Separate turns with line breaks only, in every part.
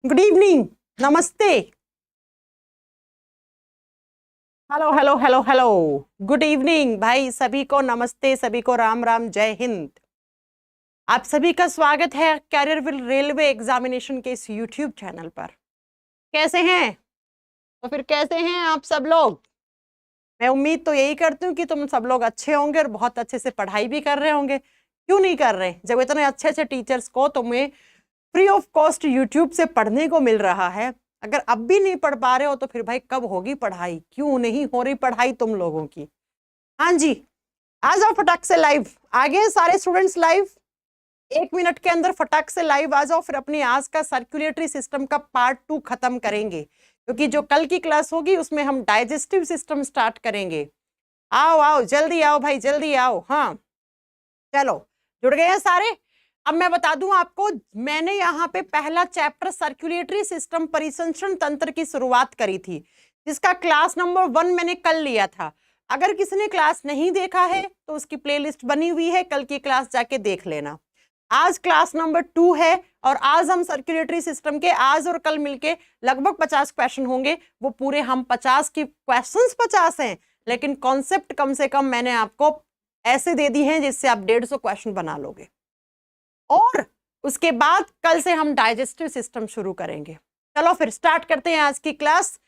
Good evening, नमस्ते, hello hello hello hello, good evening भाई, सभी को नमस्ते, सभी को राम राम, जय हिंद। आप सभी का स्वागत है कैरियर विल रेलवे एग्जामिनेशन के इस यूट्यूब चैनल पर। कैसे हैं? तो फिर कैसे हैं आप सब लोग? मैं उम्मीद तो यही करती हूँ कि तुम सब लोग अच्छे होंगे और बहुत अच्छे से पढ़ाई भी कर रहे होंगे। क्यों नहीं कर रहे? जब इतने अच्छे अच्छे टीचर्स को तुम्हें फ्री ऑफ कॉस्ट यूट्यूब से पढ़ने को मिल रहा है, अगर अब भी नहीं पढ़ पा रहे हो तो फिर भाई कब होगी पढ़ाई? क्यों नहीं हो रही पढ़ाई तुम लोगों की? हाँ जी, आ जाओ फटाक से लाइव। आ गए सारे स्टूडेंट्स लाइव? 1 मिनट के अंदर फटाक से लाइव आ जाओ, फिर अपनी आज का सर्कुलेटरी सिस्टम का पार्ट 2 खत्म करेंगे, क्योंकि जो कल की क्लास होगी उसमें हम डाइजेस्टिव सिस्टम स्टार्ट करेंगे। आओ आओ, जल्दी आओ भाई, जल्दी आओ। हाँ चलो, जुड़ गए हैं सारे? अब मैं बता दूं आपको, मैंने यहाँ पे पहला चैप्टर सर्कुलेटरी सिस्टम परिसंचरण तंत्र की शुरुआत करी थी, जिसका क्लास नंबर 1 मैंने कल लिया था। अगर किसी ने क्लास नहीं देखा है तो उसकी प्लेलिस्ट बनी हुई है, कल की क्लास जाके देख लेना। आज क्लास नंबर 2 है और आज हम सर्कुलेटरी सिस्टम के आज और कल मिलके लगभग 50 क्वेश्चन होंगे। वो पूरे हम 50 की क्वेश्चंस 50 हैं, लेकिन कॉन्सेप्ट कम से कम मैंने आपको ऐसे दे दी हैं जिससे आप 150 क्वेश्चन बना लोगे। और उसके बाद कल से हम डाइजेस्टिव सिस्टम शुरू करेंगे। चलो फिर स्टार्ट करते हैं आज की क्लास।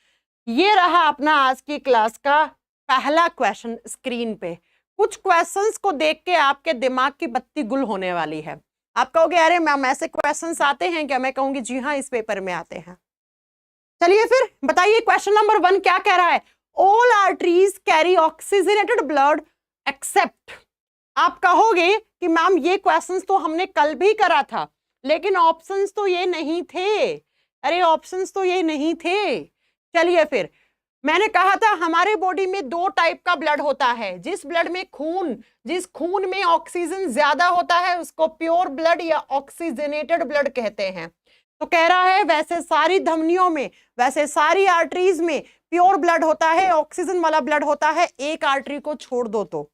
ये रहा अपना आज की क्लास का पहला क्वेश्चन स्क्रीन पे। कुछ क्वेश्चंस को देख के आपके दिमाग की बत्ती गुल होने वाली है। आप कहोगे अरे मैम ऐसे क्वेश्चंस आते हैं क्या? मैं कहूंगी जी हाँ, इस पेपर में आते हैं। चलिए फिर बताइए, क्वेश्चन नंबर 1 क्या कह रहा है? All arteries carry oxygenated blood except. आप कहोगे कि मैम ये क्वेश्चंस तो हमने कल भी करा था, लेकिन ऑप्शंस तो ये नहीं थे। अरे ऑप्शंस तो ये नहीं थे। चलिए फिर, मैंने कहा था हमारे बॉडी में 2 टाइप का ब्लड होता है। जिस खून में ऑक्सीजन ज्यादा होता है उसको प्योर ब्लड या ऑक्सीजनेटेड ब्लड कहते हैं। तो कह रहा है वैसे सारी धमनियों में, वैसे सारी आर्टरीज में प्योर ब्लड होता है, ऑक्सीजन वाला ब्लड होता है। एक आर्टरी को छोड़ दो तो,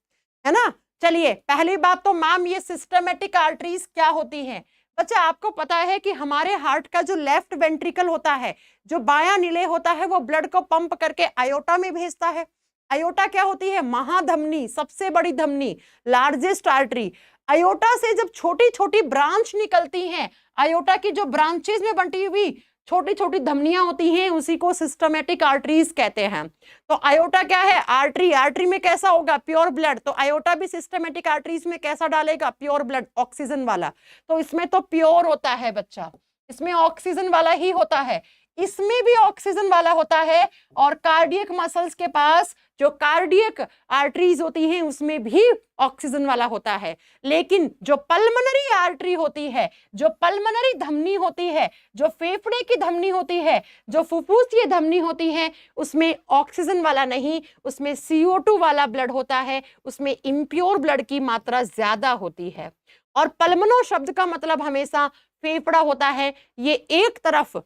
है ना। चलिए, पहली बात तो मैम ये सिस्टमेटिक आर्टरीज क्या होती हैं? बच्चा आपको पता है कि हमारे हार्ट का जो लेफ्ट वेंट्रिकल होता है, जो बायां नीले होता है, वो ब्लड को पंप करके आयोटा में भेजता है। आयोटा क्या होती है? महाधमनी, सबसे बड़ी धमनी, लार्जेस्ट आर्टरी। आयोटा से जब छोटी छोटी ब्रांच निकलती हैं, आयोटा की जो ब्रांचेस में बंटी हुई छोटी छोटी धमनियां होती हैं, उसी को सिस्टमेटिक आर्टरीज कहते हैं। तो आयोटा क्या है? आर्टरी। आर्टरी में कैसा होगा? Pure blood. तो आयोटा भी सिस्टमेटिक आर्टरीज में कैसा डालेगा? प्योर ब्लड, ऑक्सीजन वाला। तो इसमें तो प्योर होता है बच्चा, इसमें ऑक्सीजन वाला ही होता है, इसमें भी ऑक्सीजन वाला होता है। और कार्डियक मसल्स के पास जो कार्डियक आर्टरीज होती हैं उसमें भी ऑक्सीजन वाला होता है। लेकिन जो पल्मोनरी आर्टरी होती है, जो पल्मोनरी धमनी होती है, जो फेफड़े की धमनी होती है, जो फुफ्फुसीय धमनी होती है, उसमें ऑक्सीजन वाला नहीं, उसमें CO2 वाला ब्लड होता है, उसमें इम्प्योर ब्लड की मात्रा ज्यादा होती है। और पल्मनो शब्द का मतलब हमेशा फेफड़ा होता है। ये एक तरफ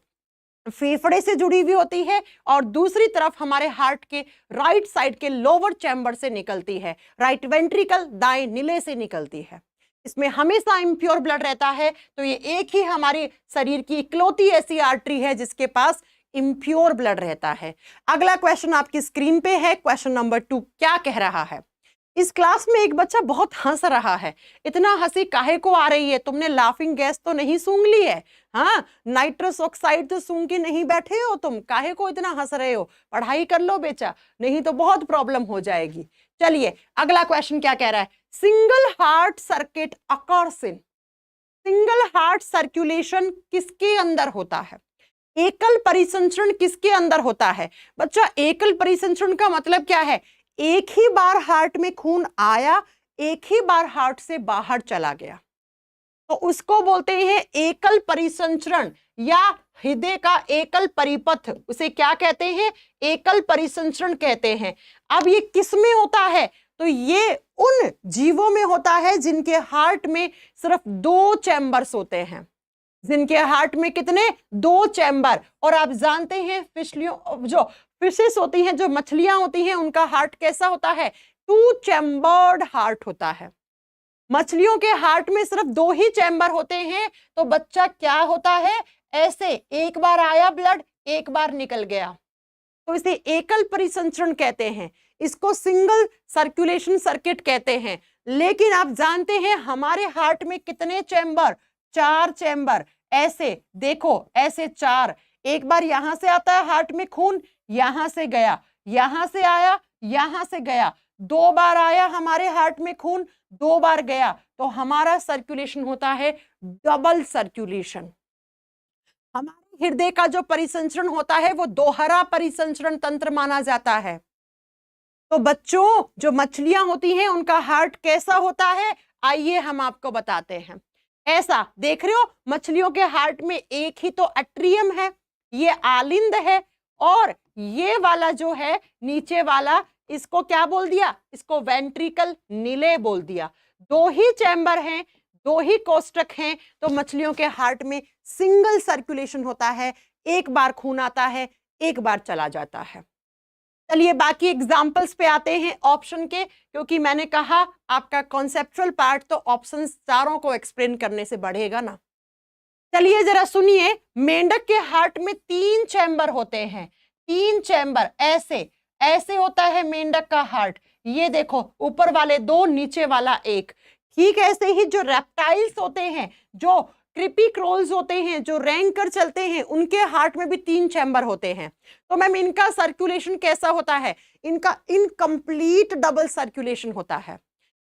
फेफड़े से जुड़ी हुई होती है और दूसरी तरफ हमारे हार्ट के राइट साइड के लोअर चैम्बर से निकलती है। राइट वेंट्रिकल दाएं नीले से निकलती है। इसमें हमेशा इम्प्योर ब्लड रहता है। तो ये एक ही हमारे शरीर की इकलौती ऐसी आर्टरी है जिसके पास इम्प्योर ब्लड रहता है। अगला क्वेश्चन आपकी स्क्रीन पे है, क्वेश्चन नंबर 2 क्या कह रहा है? इस क्लास में एक बच्चा बहुत हंस रहा है। इतना हंसी काहे को आ रही है? तुमने लाफिंग गैस तो नहीं सूंघ ली है? हाँ, नाइट्रस ऑक्साइड तो सूंघ के नहीं बैठे हो तुम? काहे को इतना हंस रहे हो? पढ़ाई कर लो बेचा, नहीं तो बहुत प्रॉब्लम हो जाएगी। चलिए अगला क्वेश्चन क्या कह रहा है? Single heart circuit occurs in. Single heart circulation किसके अंदर होता है? एकल परिसंचरण किसके अंदर होता है? बच्चा एकल परिसंचरण का मतलब क्या है? एक ही बार हार्ट में खून आया, एक ही बार हार्ट से बाहर चला गया, तो उसको बोलते हैं एकल परिसंचरण, या हृदय का एकल परिपथ, उसे क्या कहते हैं? एकल परिसंचरण कहते हैं। अब ये किस में होता है? तो ये उन जीवों में होता है जिनके हार्ट में सिर्फ 2 चैम्बर्स होते हैं। जिनके हार्ट में कितने? 2 चैम्बर। और आप जानते हैं जो फिशेस होती हैं, जो मछलियां होती हैं, उनका हार्ट कैसा होता है? 2 चैम्बर्ड हार्ट होता है। मछलियों के हार्ट में सिर्फ 2 ही चैम्बर होते हैं। तो बच्चा क्या होता है? ऐसे एक बार आया ब्लड, एक बार निकल गया, तो इसे एकल परिसंचरण कहते हैं, इसको सिंगल सर्कुलेशन सर्किट कहते हैं। लेकिन आप जानते हैं हमारे हार्ट में कितने चैम्बर? 4 चैम्बर। ऐसे देखो, ऐसे 4, एक बार यहां से आता है हार्ट में खून, यहां से गया, यहां से आया, यहां से गया, 2 बार आया हमारे हार्ट में खून, 2 बार गया, तो हमारा सर्कुलेशन होता है डबल सर्कुलेशन। हमारे हृदय का जो परिसंचरण होता है वो दोहरा परिसंचरण तंत्र माना जाता है। तो बच्चों, जो मछलियां होती हैं उनका हार्ट कैसा होता है, आइए हम आपको बताते हैं। ऐसा देख रहे हो, मछलियों के हार्ट में एक ही तो एट्रियम है, ये आलिंद है, और ये वाला जो है नीचे वाला, इसको क्या बोल दिया? इसको वेंट्रिकल नीले बोल दिया। 2 ही चैम्बर हैं, 2 ही कोष्ठक हैं, तो मछलियों के हार्ट में सिंगल सर्कुलेशन होता है, एक बार खून आता है, एक बार चला जाता है। चलिए बाकी एग्जाम्पल्स पे आते हैं ऑप्शन के, क्योंकि मैंने कहा आपका कॉन्सेप्चुअल पार्ट तो ऑप्शन चारों को एक्सप्लेन करने से बढ़ेगा ना। चलिए जरा सुनिए, मेंढक के हार्ट में 3 चैम्बर होते हैं, 3 चैम्बर। ऐसे ऐसे होता है मेंढक का हार्ट, ये देखो, ऊपर वाले 2, नीचे वाला 1। ठीक ऐसे ही जो रेप्टाइल्स होते हैं, जो क्रिपीक्रोल्स होते हैं, जो रैंक कर चलते हैं, उनके हार्ट में भी 3 चैम्बर होते हैं। तो मैम इनका सर्कुलेशन कैसा होता है? इनका इनकम्प्लीट डबल सर्कुलेशन होता है।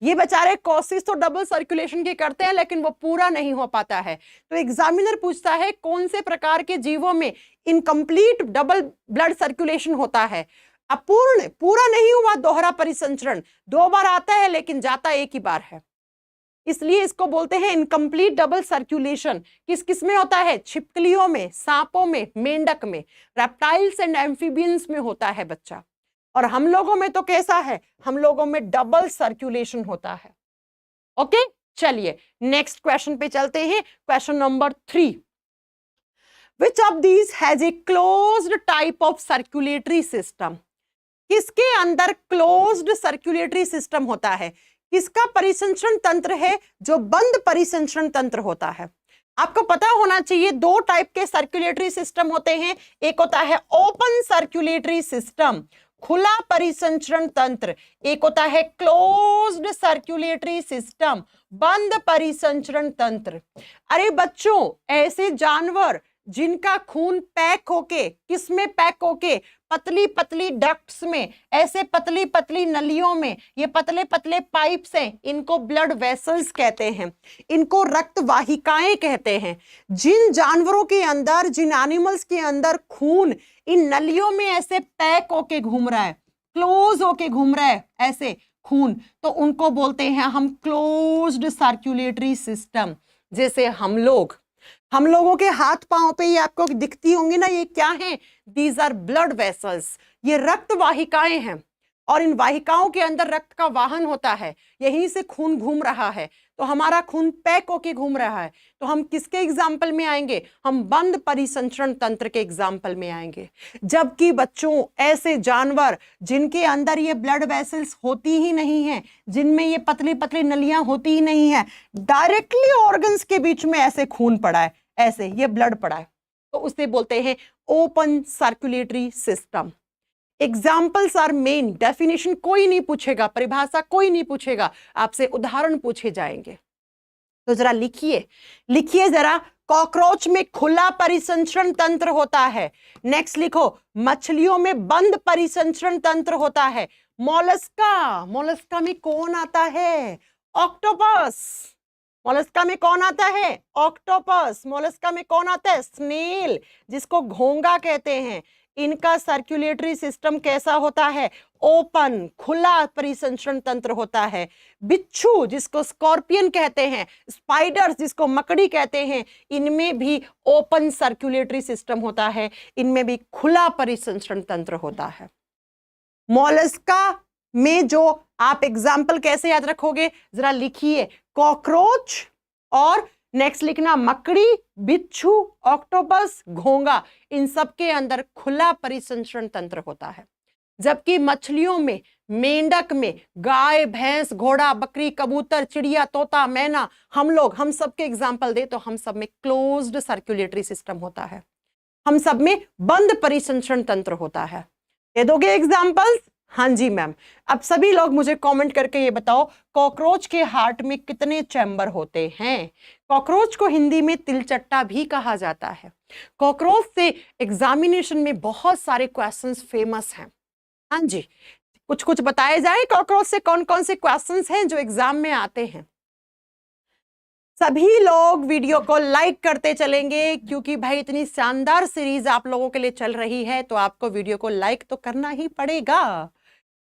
ये बेचारे कोशिश तो डबल सर्कुलेशन की करते हैं, लेकिन वो पूरा नहीं हो पाता है। तो एग्जामिनर पूछता है कौन से प्रकार के जीवों में इनकम्प्लीट डबल ब्लड सर्कुलेशन होता है? अपूर्ण, पूरा नहीं हुआ दोहरा परिसंचरण, 2 बार आता है लेकिन जाता एक ही बार है, इसलिए इसको बोलते हैं इनकम्प्लीट डबल सर्कुलेशन। किस किस में होता है? छिपकलियों में, सांपों में, मेंढक में, रेप्टाइल्स एंड एम्फीबियंस में होता है बच्चा। और हम लोगों में तो कैसा है? हम लोगों में डबल सर्कुलेशन होता है। ओके, चलिए नेक्स्ट क्वेश्चन पे चलते हैं। Question number 3, which of these has a closed type of circulatory system? किसके अंदर क्लोज्ड सर्कुलेटरी सिस्टम होता है? किसका परिसंचरण तंत्र है जो बंद परिसंचरण तंत्र होता है? आपको पता होना चाहिए 2 टाइप के सर्कुलेटरी सिस्टम होते हैं। एक होता है ओपन सर्कुलेटरी सिस्टम, खुला परिसंचरण तंत्र, एक होता है क्लोज्ड सर्कुलेटरी सिस्टम, बंद परिसंचरण तंत्र। अरे बच्चों, ऐसे जानवर जिनका खून पैक होके, किसमें पैक होके? पतली पतली डक्ट्स में, ऐसे पतली पतली नलियों में, ये पतले पतले पाइप्स हैं, इनको ब्लड वेसल्स कहते हैं, इनको रक्त वाहिकाएं कहते हैं। जिन जानवरों के अंदर, जिन एनिमल्स के अंदर खून इन नलियों में ऐसे पैक होके घूम रहा है, क्लोज होके घूम रहा है ऐसे खून, तो उनको बोलते हैं हम क्लोज्ड सर्कुलेटरी सिस्टम। जैसे हम लोगों के हाथ पांव पे ये आपको दिखती होंगी ना, ये क्या है? दीज आर ब्लड वेसल्स, ये रक्त वाहिकाएं हैं, और इन वाहिकाओं के अंदर रक्त का वाहन होता है, यहीं से खून घूम रहा है, तो हमारा खून पैक होके घूम रहा है। तो हम किसके एग्जाम्पल में आएंगे? हम बंद परिसंचरण तंत्र के एग्जाम्पल में आएंगे। जबकि बच्चों, ऐसे जानवर जिनके अंदर ये ब्लड वेसल्स होती ही नहीं है, जिनमें ये पतली पतली नलियां होती ही नहीं है, डायरेक्टली ऑर्गन्स के बीच में ऐसे खून पड़ा है, ऐसे ये ब्लड पड़ा है, तो उसे बोलते हैं open circulatory system. Examples are main, definition कोई नहीं पूछेगा, परिभाषा कोई नहीं पूछेगा, आपसे उदाहरण पूछे जाएंगे। तो जरा लिखिए जरा, कॉकरोच में खुला परिसंचरण तंत्र होता है। नेक्स्ट लिखो, मछलियों में बंद परिसंचरण तंत्र होता है। मोलस्का में कौन आता है? ऑक्टोपस। मोलस्का में कौन आता है? ऑक्टोपस। मोलस्का में कौन आता है? स्नेल, जिसको घोंगा कहते हैं। इनका सर्कुलेटरी सिस्टम कैसा होता है? ओपन, खुला परिसंचरण तंत्र होता है। बिच्छू, जिसको स्कॉर्पियन कहते हैं, स्पाइडर्स, जिसको मकड़ी कहते हैं, इनमें भी ओपन सर्कुलेटरी सिस्टम होता है, इनमें भी खुला परिसंचरण तंत्र होता है। मोलस्का में जो आप एग्जाम्पल कैसे याद रखोगे? जरा लिखिए, कॉकरोच, और नेक्स्ट लिखना मकड़ी, बिच्छू, ऑक्टोपस, घोंगा, इन सब के अंदर खुला परिसंचरण तंत्र होता है। जबकि मछलियों में मेंढक में गाय, भैंस, घोड़ा, बकरी, कबूतर, चिड़िया, तोता, मैना, हम सब के एग्जाम्पल दे तो हम सब में क्लोज्ड सर्कुलेटरी सिस्टम होता है, हम सब में बंद परिसंचरण तंत्र होता है। दे दोगे एग्जाम्पल्स? हाँ जी मैम। अब सभी लोग मुझे कमेंट करके ये बताओ, कॉकरोच के हार्ट में कितने चैम्बर होते हैं? कॉकरोच को हिंदी में तिलचट्टा भी कहा जाता है। कॉकरोच से एग्जामिनेशन में बहुत सारे क्वेश्चंस फेमस हैं। हाँ जी, कुछ कुछ बताए जाए कॉकरोच से कौन कौन से क्वेश्चंस हैं जो एग्जाम में आते हैं। सभी लोग वीडियो को लाइक करते चलेंगे, क्योंकि भाई इतनी शानदार सीरीज आप लोगों के लिए चल रही है तो आपको वीडियो को लाइक तो करना ही पड़ेगा।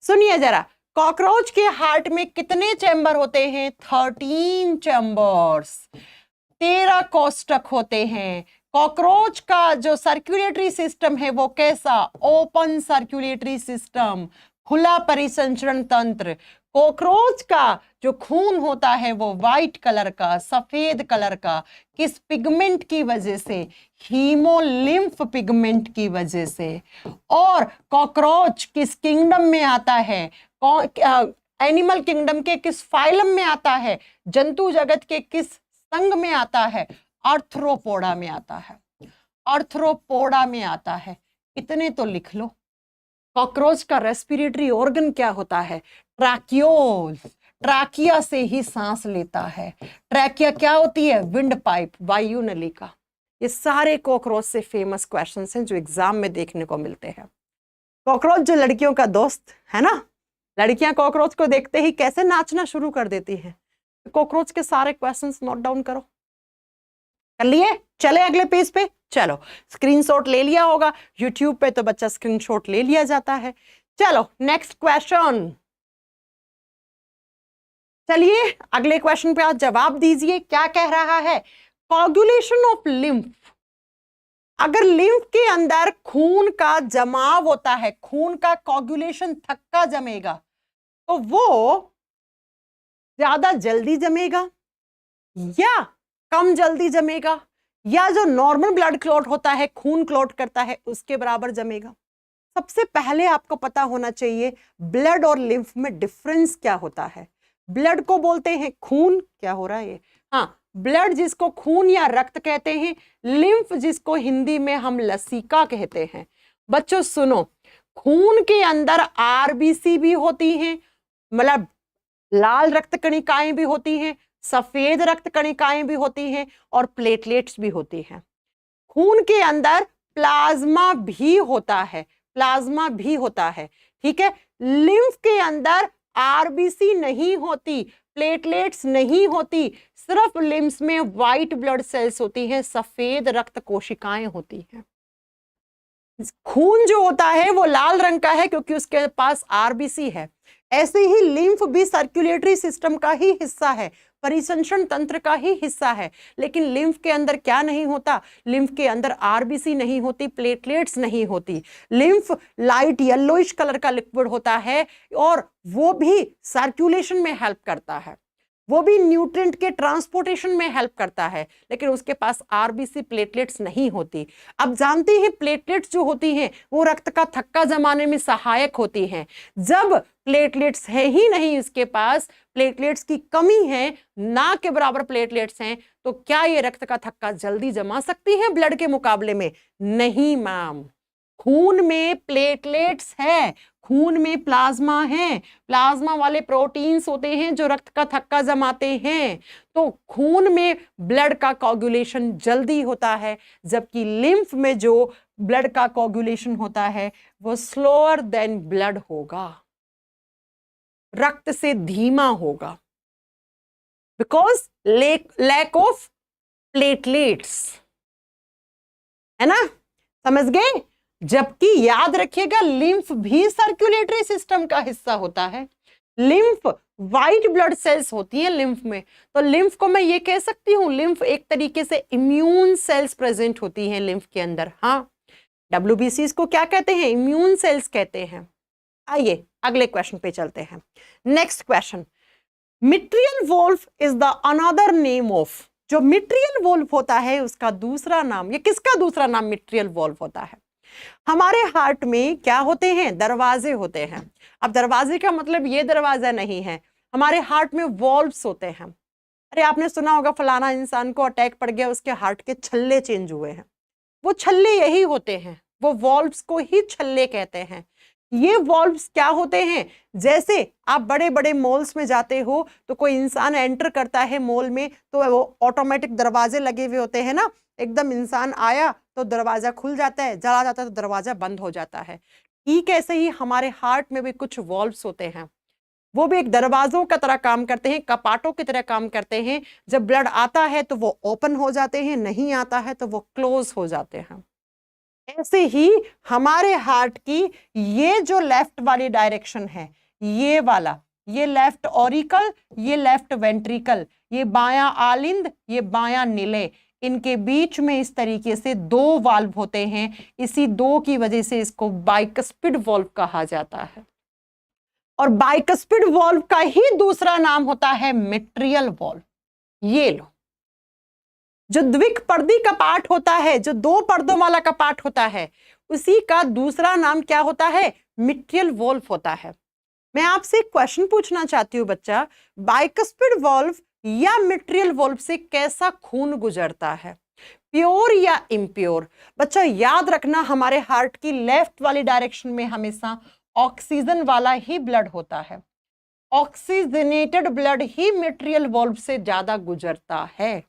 सुनिए जरा, कॉकरोच के हार्ट में कितने चैम्बर होते हैं? 13 चैम्बर्स, 13 कोष्ठक होते हैं। कॉकरोच का जो सर्कुलेटरी सिस्टम है वो कैसा? ओपन सर्कुलेटरी सिस्टम, खुला परिसंचरण तंत्र। कॉकरोच का जो खून होता है वो व्हाइट कलर का, सफेद कलर का। किस पिगमेंट की वजह से? हीमोलिम्फ पिगमेंट की वजह से। और कॉकरोच किस किंगडम में आता है? एनिमल किंगडम के किस फाइलम में आता है? जंतु जगत के किस संघ में आता है? आर्थ्रोपोडा में आता है, आर्थ्रोपोडा में आता है। इतने तो लिख लो। कॉकरोच का रेस्पिरेटरी ऑर्गन क्या होता है? ट्रैकियोल, ट्रैकिया से ही सांस लेता है। ट्रैकिया क्या होती है? विंड पाइप, वायु नलिका। ये सारे कॉकरोच से फेमस क्वेश्चंस हैं जो एग्जाम में देखने को मिलते हैं। कॉकरोच जो लड़कियों का दोस्त है ना, लड़कियां कॉकरोच को देखते ही कैसे नाचना शुरू कर देती हैं। कॉकरोच के सारे क्वेश्चंस नोट डाउन करो। कर लिए? चले अगले पेज पे। चलो, स्क्रीनशॉट ले लिया होगा, यूट्यूब पे तो बच्चा स्क्रीनशॉट ले लिया जाता है। चलो नेक्स्ट क्वेश्चन। चलिए अगले क्वेश्चन पे आप जवाब दीजिए। क्या कह रहा है? Coagulation of lymph. अगर लिम्फ के अंदर खून का जमाव होता है, खून का कोगुलेशन थक्का जमेगा, तो वो ज्यादा जल्दी जमेगा या कम जल्दी जमेगा, या जो नॉर्मल ब्लड क्लॉट होता है, खून क्लॉट करता है, उसके बराबर जमेगा? सबसे पहले आपको पता होना चाहिए ब्लड और लिम्फ में डिफरेंस क्या होता है। ब्लड को बोलते हैं खून, क्या हो रहा है ये? हाँ, ब्लड जिसको खून या रक्त कहते हैं, लिम्फ जिसको हिंदी में हम लसीका कहते हैं। बच्चों सुनो, खून के अंदर आरबीसी भी होती हैं, मतलब लाल रक्त कणिकाएं भी होती हैं, सफेद रक्त कणिकाएं भी होती हैं, और प्लेटलेट्स भी होती हैं। खून के अंदर प्लाज्मा भी होता है, प्लाज्मा भी होता है, ठीक है। लिम्फ के अंदर आरबीसी नहीं होती, प्लेटलेट्स नहीं होती, सिर्फ लिम्फ में व्हाइट ब्लड सेल्स होती हैं, सफेद रक्त कोशिकाएं होती हैं। खून जो होता है वो लाल रंग का है क्योंकि उसके पास आरबीसी है। ऐसे ही लिम्फ भी सर्कुलेटरी सिस्टम का ही हिस्सा है, परिसंचरण तंत्र का ही हिस्सा है। लेकिन लिम्फ के अंदर क्या नहीं होता? लिम्फ के अंदर आरबीसी नहीं होती, प्लेटलेट्स नहीं होती। लिम्फ लाइट येलोइश कलर का लिक्विड होता है और वो भी सर्कुलेशन में हेल्प करता है, वो भी न्यूट्रिएंट के ट्रांसपोर्टेशन में हेल्प करता है, लेकिन उसके पास आरबीसी प्लेटलेट्स नहीं होती। अब जानते हैं प्लेटलेट्स जो होती हैं वो रक्त का थक्का जमाने में सहायक होती हैं। जब प्लेटलेट्स है ही नहीं इसके पास, प्लेटलेट्स की कमी है, ना के बराबर प्लेटलेट्स हैं, तो क्या ये रक्त का थक्का जल्दी जमा सकती है ब्लड के मुकाबले में? नहीं मैम। खून में प्लेटलेट्स है, खून में प्लाज्मा है, प्लाज्मा वाले प्रोटीन्स होते हैं जो रक्त का थक्का जमाते हैं। तो खून में ब्लड का कोगुलेशन जल्दी होता है, जबकि लिम्फ में जो ब्लड का कोगुलेशन होता है वो स्लोअर देन ब्लड होगा, रक्त से धीमा होगा, बिकॉज लैक ऑफ प्लेटलेट्स, है ना? समझ गए? जबकि याद रखिएगा लिम्फ भी सर्कुलेटरी सिस्टम का हिस्सा होता है। लिम्फ व्हाइट ब्लड सेल्स होती है लिम्फ में, तो लिम्फ को मैं ये कह सकती हूँ, लिम्फ एक तरीके से इम्यून सेल्स प्रेजेंट होती हैं लिम्फ के अंदर। हाँ, डब्ल्यूबीसी को क्या कहते हैं? इम्यून सेल्स कहते हैं। आइए अगले क्वेश्चन पे चलते हैं। Next question, mitral valve is the another name of. जो मिट्रियल वोल्फ होता है उसका दूसरा नाम, या किसका दूसरा नाम मिट्रियल वोल्फ होता है? हमारे हार्ट में क्या होते हैं? दरवाजे होते हैं। अब दरवाजे का मतलब ये दरवाजा नहीं है, हमारे हार्ट में वॉल्व्स होते हैं। अरे आपने सुना होगा फलाना इंसान को अटैक पड़ गया, उसके हार्ट के छल्ले चेंज हुए हैं। वो छल्ले यही होते हैं, वो वॉल्व्स को ही छल्ले कहते हैं। ये वॉल्व्स क्या होते हैं? जैसे आप बड़े बड़े मॉल्स में जाते हो तो कोई इंसान एंटर करता है मॉल में तो वो ऑटोमेटिक दरवाजे लगे हुए होते हैं ना, एकदम इंसान आया तो दरवाजा खुल जाता है, चला जाता है तो दरवाजा बंद हो जाता है। ठीक ऐसे ही हमारे हार्ट में भी कुछ वॉल्व्स होते हैं, वो भी एक दरवाजों का तरह काम करते हैं, कपाटों की तरह काम करते हैं। जब ब्लड आता है तो वो ओपन हो जाते हैं, नहीं आता है तो वो क्लोज हो जाते हैं। ऐसे ही हमारे हार्ट की ये जो लेफ्ट वाली डायरेक्शन है, ये वाला, ये लेफ्ट ऑरिकल, ये लेफ्ट वेंट्रिकल, ये बायां आलिंद, ये बायां निले, इनके बीच में इस तरीके से दो वाल्व होते हैं। इसी दो की वजह से इसको बाइकस्पिड वाल्व कहा जाता है। और बाइकस्पिड वाल्व का ही दूसरा नाम होता है मिट्रियल वाल्व। ये लो, जो द्विपर्दी कपाट होता है, जो दो पर्दों वाला कपाट होता है, उसी का दूसरा नाम क्या होता है? मिट्रियल वाल्व होता है। मैं आपसे एक क्वेश्चन पूछना चाहती हूं बच्चा, बाइकस्पिड वाल्व या मिट्रियल वाल्व से कैसा खून गुजरता है, प्योर या इम्प्योर? बच्चा याद रखना, हमारे हार्ट की लेफ्ट वाली डायरेक्शन में हमेशा ऑक्सीजन वाला ही ब्लड होता है। ऑक्सीजनेटेड ब्लड ही मिट्रियल वाल्व से ज्यादा गुजरता है।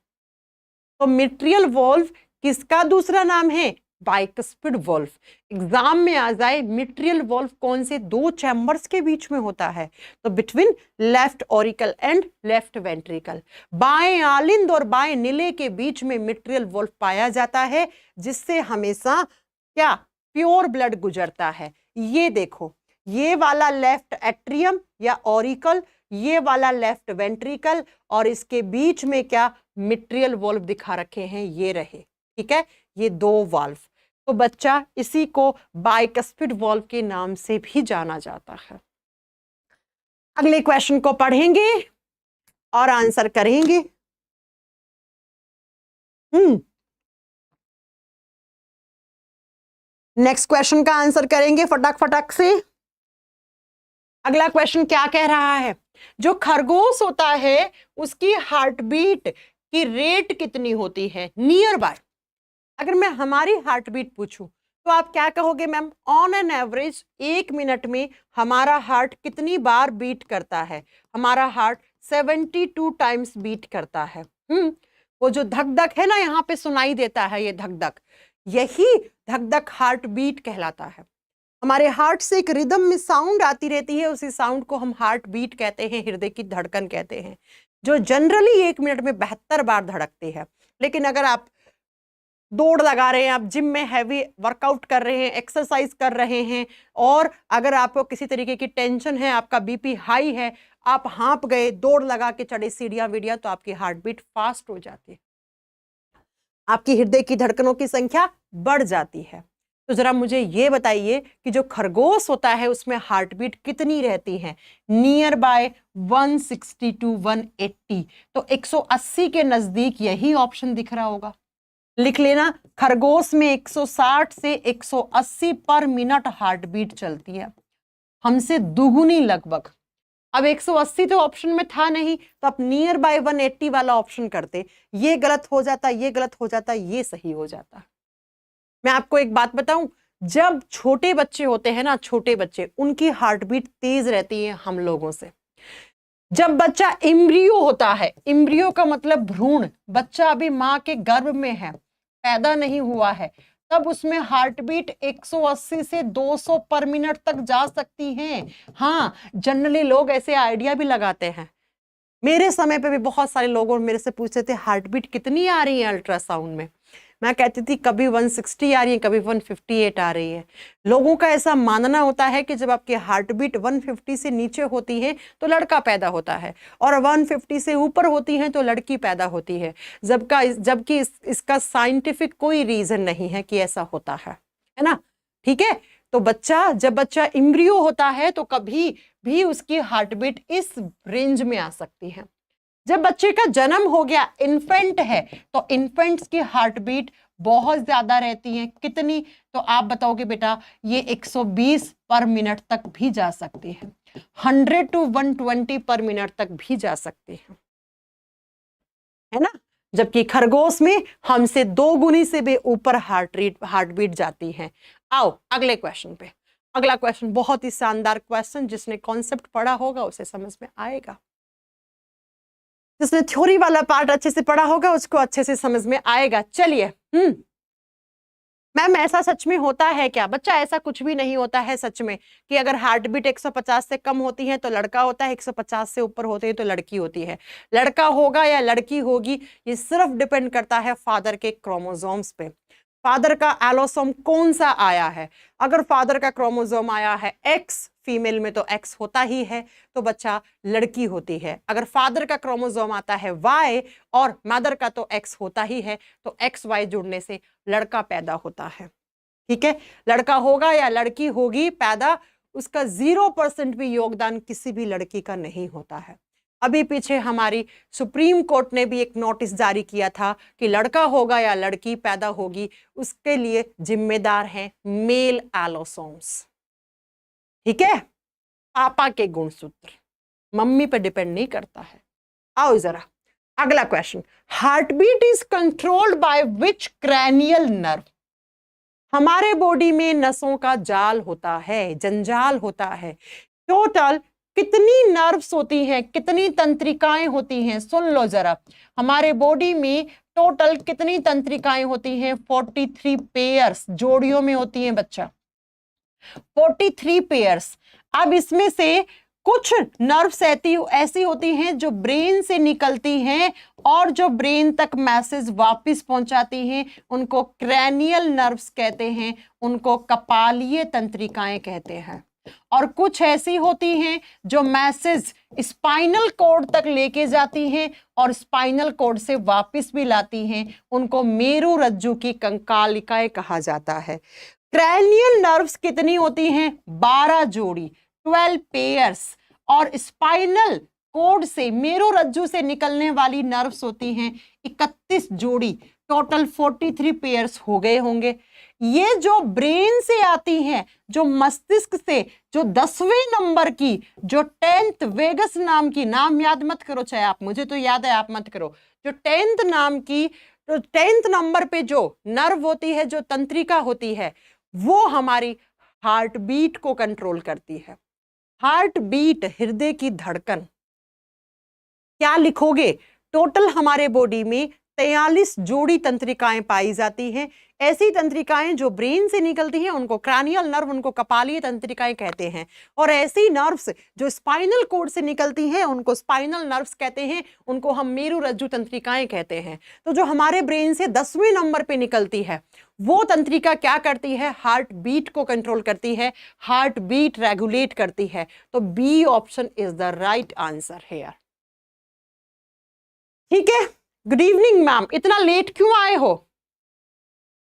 तो मिट्रियल वाल्व किसका दूसरा नाम है? Bicuspid valve. एग्जाम में आ जाए मिट्रियल वाल्व कौन से दो चैम्बर्स के बीच में होता है? तो between left auricle and left ventricle, बाएं आलिंद और बाएं निले के बीच में मिट्रियल वाल्व पाया जाता है, जिससे हमेशा क्या? प्योर ब्लड गुजरता है। ये देखो, ये वाला लेफ्ट एट्रियम या ऑरिकल, ये वाला लेफ्ट वेंट्रिकल, और इसके बीच में क्या? मिट्रियल वाल्व दिखा रखे हैं, ये रहे। ठीक है, ये दो वाल्व। तो बच्चा इसी को बाइकस्पिड वाल्व के नाम से भी जाना जाता है। अगले क्वेश्चन को पढ़ेंगे और आंसर करेंगे। नेक्स्ट क्वेश्चन का आंसर करेंगे फटाक फटाक से। अगला क्वेश्चन क्या कह रहा है? जो खरगोश होता है उसकी हार्ट बीट की रेट कितनी होती है नियर बाय? अगर मैं हमारी हार्ट बीट पूछूं तो आप क्या कहोगे ma'am? On an average 1 minute में हमारा हार्ट कितनी बार बीट करता है? हमारा हार्ट 72 टाइम्स बीट करता है। वो जो धक धक है ना यहाँ पे सुनाई देता है, ये धक धक, यही धक धक हार्ट बीट कहलाता है। हमारे हार्ट से एक रिदम में साउंड आती रहती है, उसी साउंड को हम हार्ट बीट कहते हैं, हृदय की धड़कन कहते हैं, जो जनरली 1 मिनट में 72 बार धड़कती है। लेकिन अगर आप दौड़ लगा रहे हैं, आप जिम में हैवी वर्कआउट कर रहे हैं, एक्सरसाइज कर रहे हैं, और अगर आपको किसी तरीके की टेंशन है, आपका बीपी हाई है, आप हाँप गए, दौड़ लगा के चढ़े सीढ़ियां वीडिया, तो आपकी हार्ट बीट फास्ट हो जाती है, आपकी हृदय की धड़कनों की संख्या बढ़ जाती है। तो जरा मुझे ये बताइए कि जो खरगोश होता है उसमें हार्ट बीट कितनी रहती है? Near by 160 to 180। तो 180 के नजदीक यही ऑप्शन दिख रहा होगा, लिख लेना। खरगोश में 160 से 180 पर मिनट हार्ट बीट चलती है, हमसे दुगुनी लगभग। अब 180 तो ऑप्शन में था नहीं, तो आप नियर बाय 180 वाला ऑप्शन करते, ये गलत हो जाता, ये गलत हो जाता, ये सही हो जाता। मैं आपको एक बात बताऊं, जब छोटे बच्चे होते हैं ना, छोटे बच्चे, उनकी हार्ट बीट तेज रहती है हम लोगों से। जब बच्चा इम्ब्रियो होता है, इम्ब्रियो का मतलब भ्रूण, बच्चा अभी माँ के गर्भ में है, पैदा नहीं हुआ है, तब उसमें हार्ट बीट 180 से 200 पर मिनट तक जा सकती है। हाँ, जनरली लोग ऐसे आइडिया भी लगाते हैं। मेरे समय पे भी बहुत सारे लोग मेरे से पूछते थे हार्ट बीट कितनी आ रही है अल्ट्रासाउंड में। मैं कहती थी कभी 160 आ रही है, कभी 158 आ रही है। लोगों का ऐसा मानना होता है कि जब आपकी हार्ट बीट 150 से नीचे होती है तो लड़का पैदा होता है, और 150 से ऊपर होती है तो लड़की पैदा होती है, जबकि इसका साइंटिफिक कोई रीजन नहीं है कि ऐसा होता है ना। ठीक है, तो जब बच्चा इम्ब्रियो होता है तो कभी भी उसकी हार्ट बीट इस रेंज में आ सकती है। जब बच्चे का जन्म हो गया, इन्फेंट है, तो इन्फेंट्स की हार्ट बीट बहुत ज्यादा रहती हैं। कितनी? तो आप बताओगे बेटा ये 120 पर मिनट तक भी जा सकती है, 100 to 120 पर मिनट तक भी जा सकती है ना। जबकि खरगोश में हमसे 2 गुनी से भी ऊपर हार्ट बीट जाती है। आओ अगले क्वेश्चन पे। अगला क्वेश्चन बहुत ही शानदार क्वेश्चन, जिसने कॉन्सेप्ट पढ़ा होगा उसे समझ में आएगा, जिसने थ्योरी वाला पार्ट अच्छे से पढ़ा होगा उसको अच्छे से समझ में आएगा। चलिए। मैम ऐसा सच में होता है क्या? बच्चा ऐसा कुछ भी नहीं होता है सच में कि अगर हार्ट बीट 150 से कम होती है तो लड़का होता है, 150 से ऊपर होते हैं तो लड़की होती है। लड़का होगा या लड़की होगी ये सिर्फ डिपेंड करता है फादर के क्रोमोसोम्स पे। फादर का एलोसोम कौन सा आया है। अगर फादर का क्रोमोसोम आया है एक्स, फीमेल में तो एक्स होता ही है, तो बच्चा लड़की होती है। अगर फादर का क्रोमोसोम आता है वाई और मदर का तो एक्स होता ही है, तो एक्स वाई जुड़ने से लड़का पैदा होता है। ठीक है, लड़का होगा या लड़की होगी पैदा, उसका 0% भी योगदान किसी भी लड़की का नहीं होता है। अभी पीछे हमारी सुप्रीम कोर्ट ने भी एक नोटिस जारी किया था कि लड़का होगा या लड़की पैदा होगी उसके लिए जिम्मेदार हैं मेल एलोसोम्स। ठीक है, पापा के गुणसूत्र, मम्मी पे डिपेंड नहीं करता है। आओ जरा अगला question. Heartbeat is controlled by which cranial nerve. हमारे बॉडी में नसों का जाल होता है, जंजाल होता है। टोटल कितनी नर्व्स होती हैं, कितनी तंत्रिकाएं होती हैं? सुन लो जरा, हमारे बॉडी में टोटल कितनी तंत्रिकाएं होती हैं? 43 पेयर्स, जोड़ियों में होती हैं बच्चा, 43 पेयर्स। अब इसमें से कुछ नर्व्स ऐसी होती हैं जो ब्रेन से निकलती हैं और जो ब्रेन तक मैसेज वापस पहुंचाती हैं, उनको क्रैनियल नर्व्स कहते हैं, उनको कपालीय तंत्रिकाएं कहते हैं। और कुछ ऐसी होती हैं जो मैसेज स्पाइनल कॉर्ड तक लेके जाती हैं और स्पाइनल कॉर्ड से वापस भी लाती हैं, उनको मेरुरज्जु की कंकालिकाएं कहा जाता है। क्रैनियल नर्व्स कितनी होती हैं? 12 जोड़ी, 12 पेयर्स। और स्पाइनल कॉर्ड से, मेरुरज्जु से निकलने वाली नर्व्स होती हैं 31 जोड़ी, टोटल 43 पेयर्स हो गए होंगे। ये जो ब्रेन से आती हैं, जो मस्तिष्क से, जो 10वें नंबर की, जो 10th वेगस नाम की, नाम याद मत करो चाहे आप, मुझे तो याद है आप मत करो, जो 10th नाम की, तो 10th नंबर पे जो नर्व होती है, जो तंत्रिका होती है, वो हमारी हार्ट बीट को कंट्रोल करती है। हार्ट बीट, हृदय की धड़कन। क्या लिखोगे? टोटल हमारे बॉडी में 43 जोड़ी तंत्रिकाएं पाई जाती हैं। ऐसी तंत्रिकाएं जो ब्रेन से निकलती हैं उनको क्रैनियल नर्व, उनको कपालीय तंत्रिकाएं कहते हैं। और ऐसी नर्व्स जो स्पाइनल कॉर्ड से निकलती हैं उनको स्पाइनल नर्व्स कहते हैं, उनको हम मेरुरज्जु तंत्रिकाएं कहते हैं। तो जो हमारे ब्रेन से 10वें नंबर पे निकलती है वो तंत्रिका क्या करती है? हार्ट बीट को कंट्रोल करती है, हार्ट बीट रेगुलेट करती है। तो B option is the right answer here. ठीक है, गुड इवनिंग मैम, इतना लेट क्यों आए हो?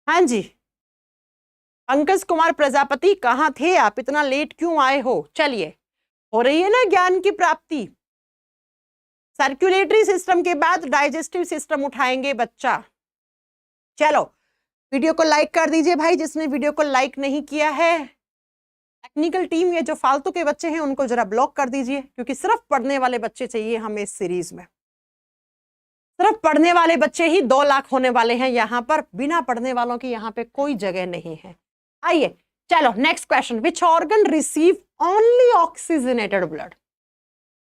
हाँ जी, पंकज कुमार प्रजापति कहाँ थे आप, इतना लेट क्यों आए हो? चलिए, हो रही है ना ज्ञान की प्राप्ति। सर्कुलेटरी सिस्टम के बाद डाइजेस्टिव सिस्टम उठाएंगे बच्चा। चलो वीडियो को लाइक कर दीजिए भाई, जिसने वीडियो को लाइक नहीं किया है। टेक्निकल टीम, ये जो फालतू के बच्चे हैं उनको जरा ब्लॉक कर दीजिए, क्योंकि सिर्फ पढ़ने वाले बच्चे चाहिए हमें इस सीरीज में। सिर्फ पढ़ने वाले बच्चे ही 2 लाख होने वाले हैं यहाँ पर, बिना पढ़ने वालों की यहाँ पे कोई जगह नहीं है। आइए चलो next question. Which organ receive only oxygenated blood.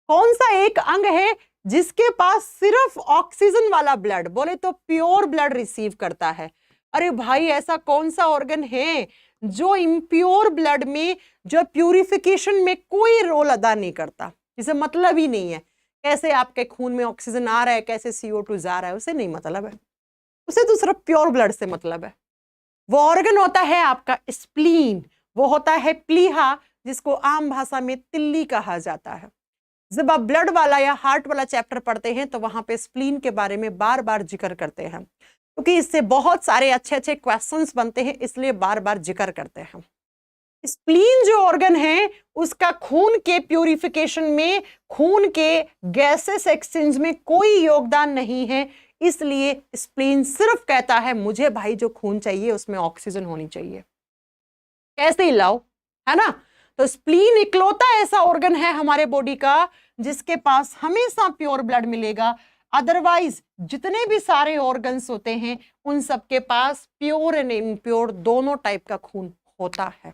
कौन सा एक अंग है जिसके पास सिर्फ ऑक्सीजन वाला ब्लड, बोले तो प्योर ब्लड रिसीव करता है? अरे भाई ऐसा कौन सा ऑर्गन है जो इम्प्योर ब्लड में, जो प्यूरिफिकेशन में कोई रोल अदा नहीं करता, जिसे मतलब ही नहीं है कैसे आपके खून में ऑक्सीजन आ रहा है, कैसे CO2 जा रहा है, उसे नहीं मतलब है, उसे तो सिर्फ प्योर ब्लड से मतलब है। वो ऑर्गन होता है आपका स्प्लीन, वो होता है प्लीहा, जिसको आम भाषा में तिल्ली कहा जाता है। जब आप ब्लड वाला या हार्ट वाला चैप्टर पढ़ते हैं तो वहां पे स्प्लीन के बारे में बार बार जिक्र करते हैं, क्योंकि इससे बहुत सारे अच्छे अच्छे क्वेश्चंस बनते हैं, इसलिए बार बार जिक्र करते हैं। स्प्लीन जो ऑर्गन है उसका खून के प्यूरिफिकेशन में, खून के गैसेस एक्सचेंज में कोई योगदान नहीं है, इसलिए स्प्लीन सिर्फ कहता है मुझे भाई जो खून चाहिए उसमें ऑक्सीजन होनी चाहिए। कैसे ही लाओ, है ना। तो स्प्लीन इकलौता ऐसा ऑर्गन है हमारे बॉडी का जिसके पास हमेशा प्योर ब्लड मिलेगा। अदरवाइज जितने भी सारे ऑर्गन्स होते हैं उन सबके पास प्योर एंड इम्प्योर दोनों टाइप का खून होता है।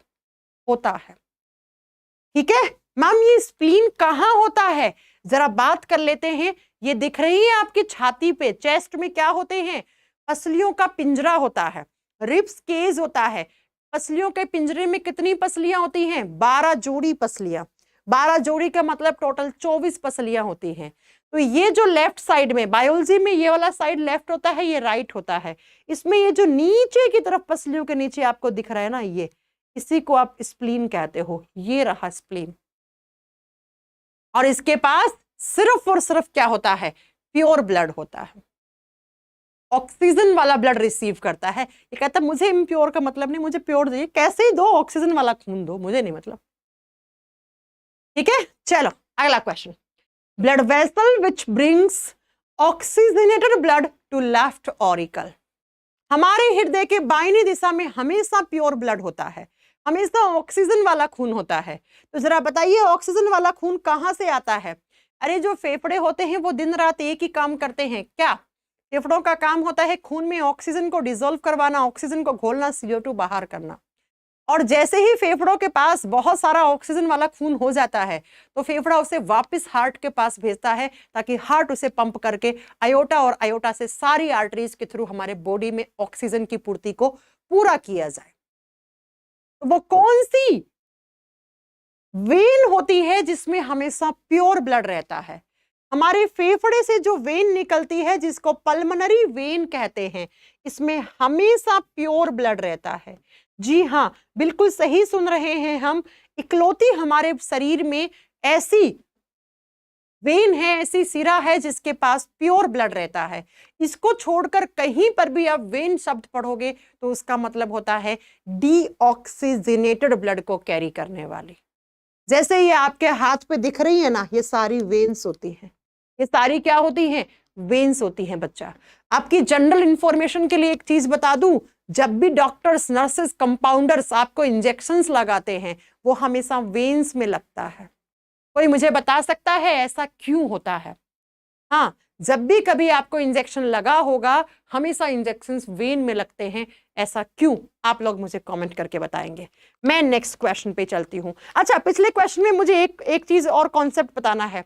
ठीक है मैम, ये स्प्लीन कहाँ होता है जरा बात कर लेते हैं। ये दिख रही है आपकी छाती पे, चेस्ट में क्या होते हैं, पसलियों का पिंजरा होता है, रिब्स केज होता है। पसलियों के पिंजरे में कितनी पसलियां होती हैं, 12 जोड़ी पसलियां। 12 जोड़ी का मतलब टोटल 24 पसलियां होती हैं। तो ये जो लेफ्ट साइड में, बायोलॉजी में ये वाला साइड लेफ्ट होता है, ये राइट होता है। इसमें ये जो नीचे की तरफ पसलियों के नीचे आपको दिख रहा है ना, ये इसी को आप स्प्लीन कहते हो। ये रहा स्प्लीन, और इसके पास सिर्फ और सिर्फ क्या होता है, प्योर ब्लड होता है। ऑक्सीजन वाला ब्लड रिसीव करता है। ये कहता है मुझे इम्प्योर का मतलब नहीं, मुझे प्योर चाहिए। कैसे ही दो, ऑक्सीजन वाला खून दो, मुझे नहीं मतलब। ठीक है, चलो अगला question. Blood vessel which brings oxygenated blood to left auricle. हमारे हृदय के बाईनी दिशा में हमेशा प्योर ब्लड होता है, हमेशा ऑक्सीजन वाला खून होता है। तो जरा बताइए ऑक्सीजन वाला खून कहाँ से आता है। अरे जो फेफड़े होते हैं वो दिन रात एक ही काम करते हैं। क्या फेफड़ों का काम होता है, खून में ऑक्सीजन को डिसॉल्व करवाना, ऑक्सीजन को घोलना, CO2 बाहर करना। और जैसे ही फेफड़ों के पास बहुत सारा ऑक्सीजन वाला खून हो जाता है तो फेफड़ा उसे वापस हार्ट के पास भेजता है ताकि हार्ट उसे पंप करके आयोटा और आयोटा से सारी आर्टरीज के थ्रू हमारे बॉडी में ऑक्सीजन की पूर्ति को पूरा किया जाए। तो वो कौन सी वेन होती है जिसमें हमेशा प्योर ब्लड रहता है। हमारे फेफड़े से जो वेन निकलती है जिसको पल्मोनरी वेन कहते हैं, इसमें हमेशा प्योर ब्लड रहता है। जी हाँ, बिल्कुल सही सुन रहे हैं हम। इकलौती हमारे शरीर में ऐसी वेन है, ऐसी सिरा है जिसके पास प्योर ब्लड रहता है। इसको छोड़कर कहीं पर भी आप वेन शब्द पढ़ोगे तो उसका मतलब होता है डीऑक्सीजनेटेड ब्लड को कैरी करने वाली। जैसे ये आपके हाथ पे दिख रही है ना, ये सारी वेन्स होती हैं। ये सारी क्या होती हैं, वेन्स होती हैं। बच्चा, आपकी जनरल इंफॉर्मेशन के लिए एक चीज बता दूं, जब भी डॉक्टर्स, नर्सेस, कंपाउंडर्स आपको इंजेक्शंस लगाते हैं वो हमेशा वेन्स में लगता है। कोई मुझे बता सकता है ऐसा क्यों होता है? हाँ, जब भी कभी आपको इंजेक्शन लगा होगा हमेशा इंजेक्शंस वेन में लगते हैं। ऐसा क्यों, आप लोग मुझे कमेंट करके बताएंगे। मैं नेक्स्ट क्वेश्चन पे चलती हूँ। अच्छा, पिछले क्वेश्चन में मुझे एक चीज और कॉन्सेप्ट बताना है।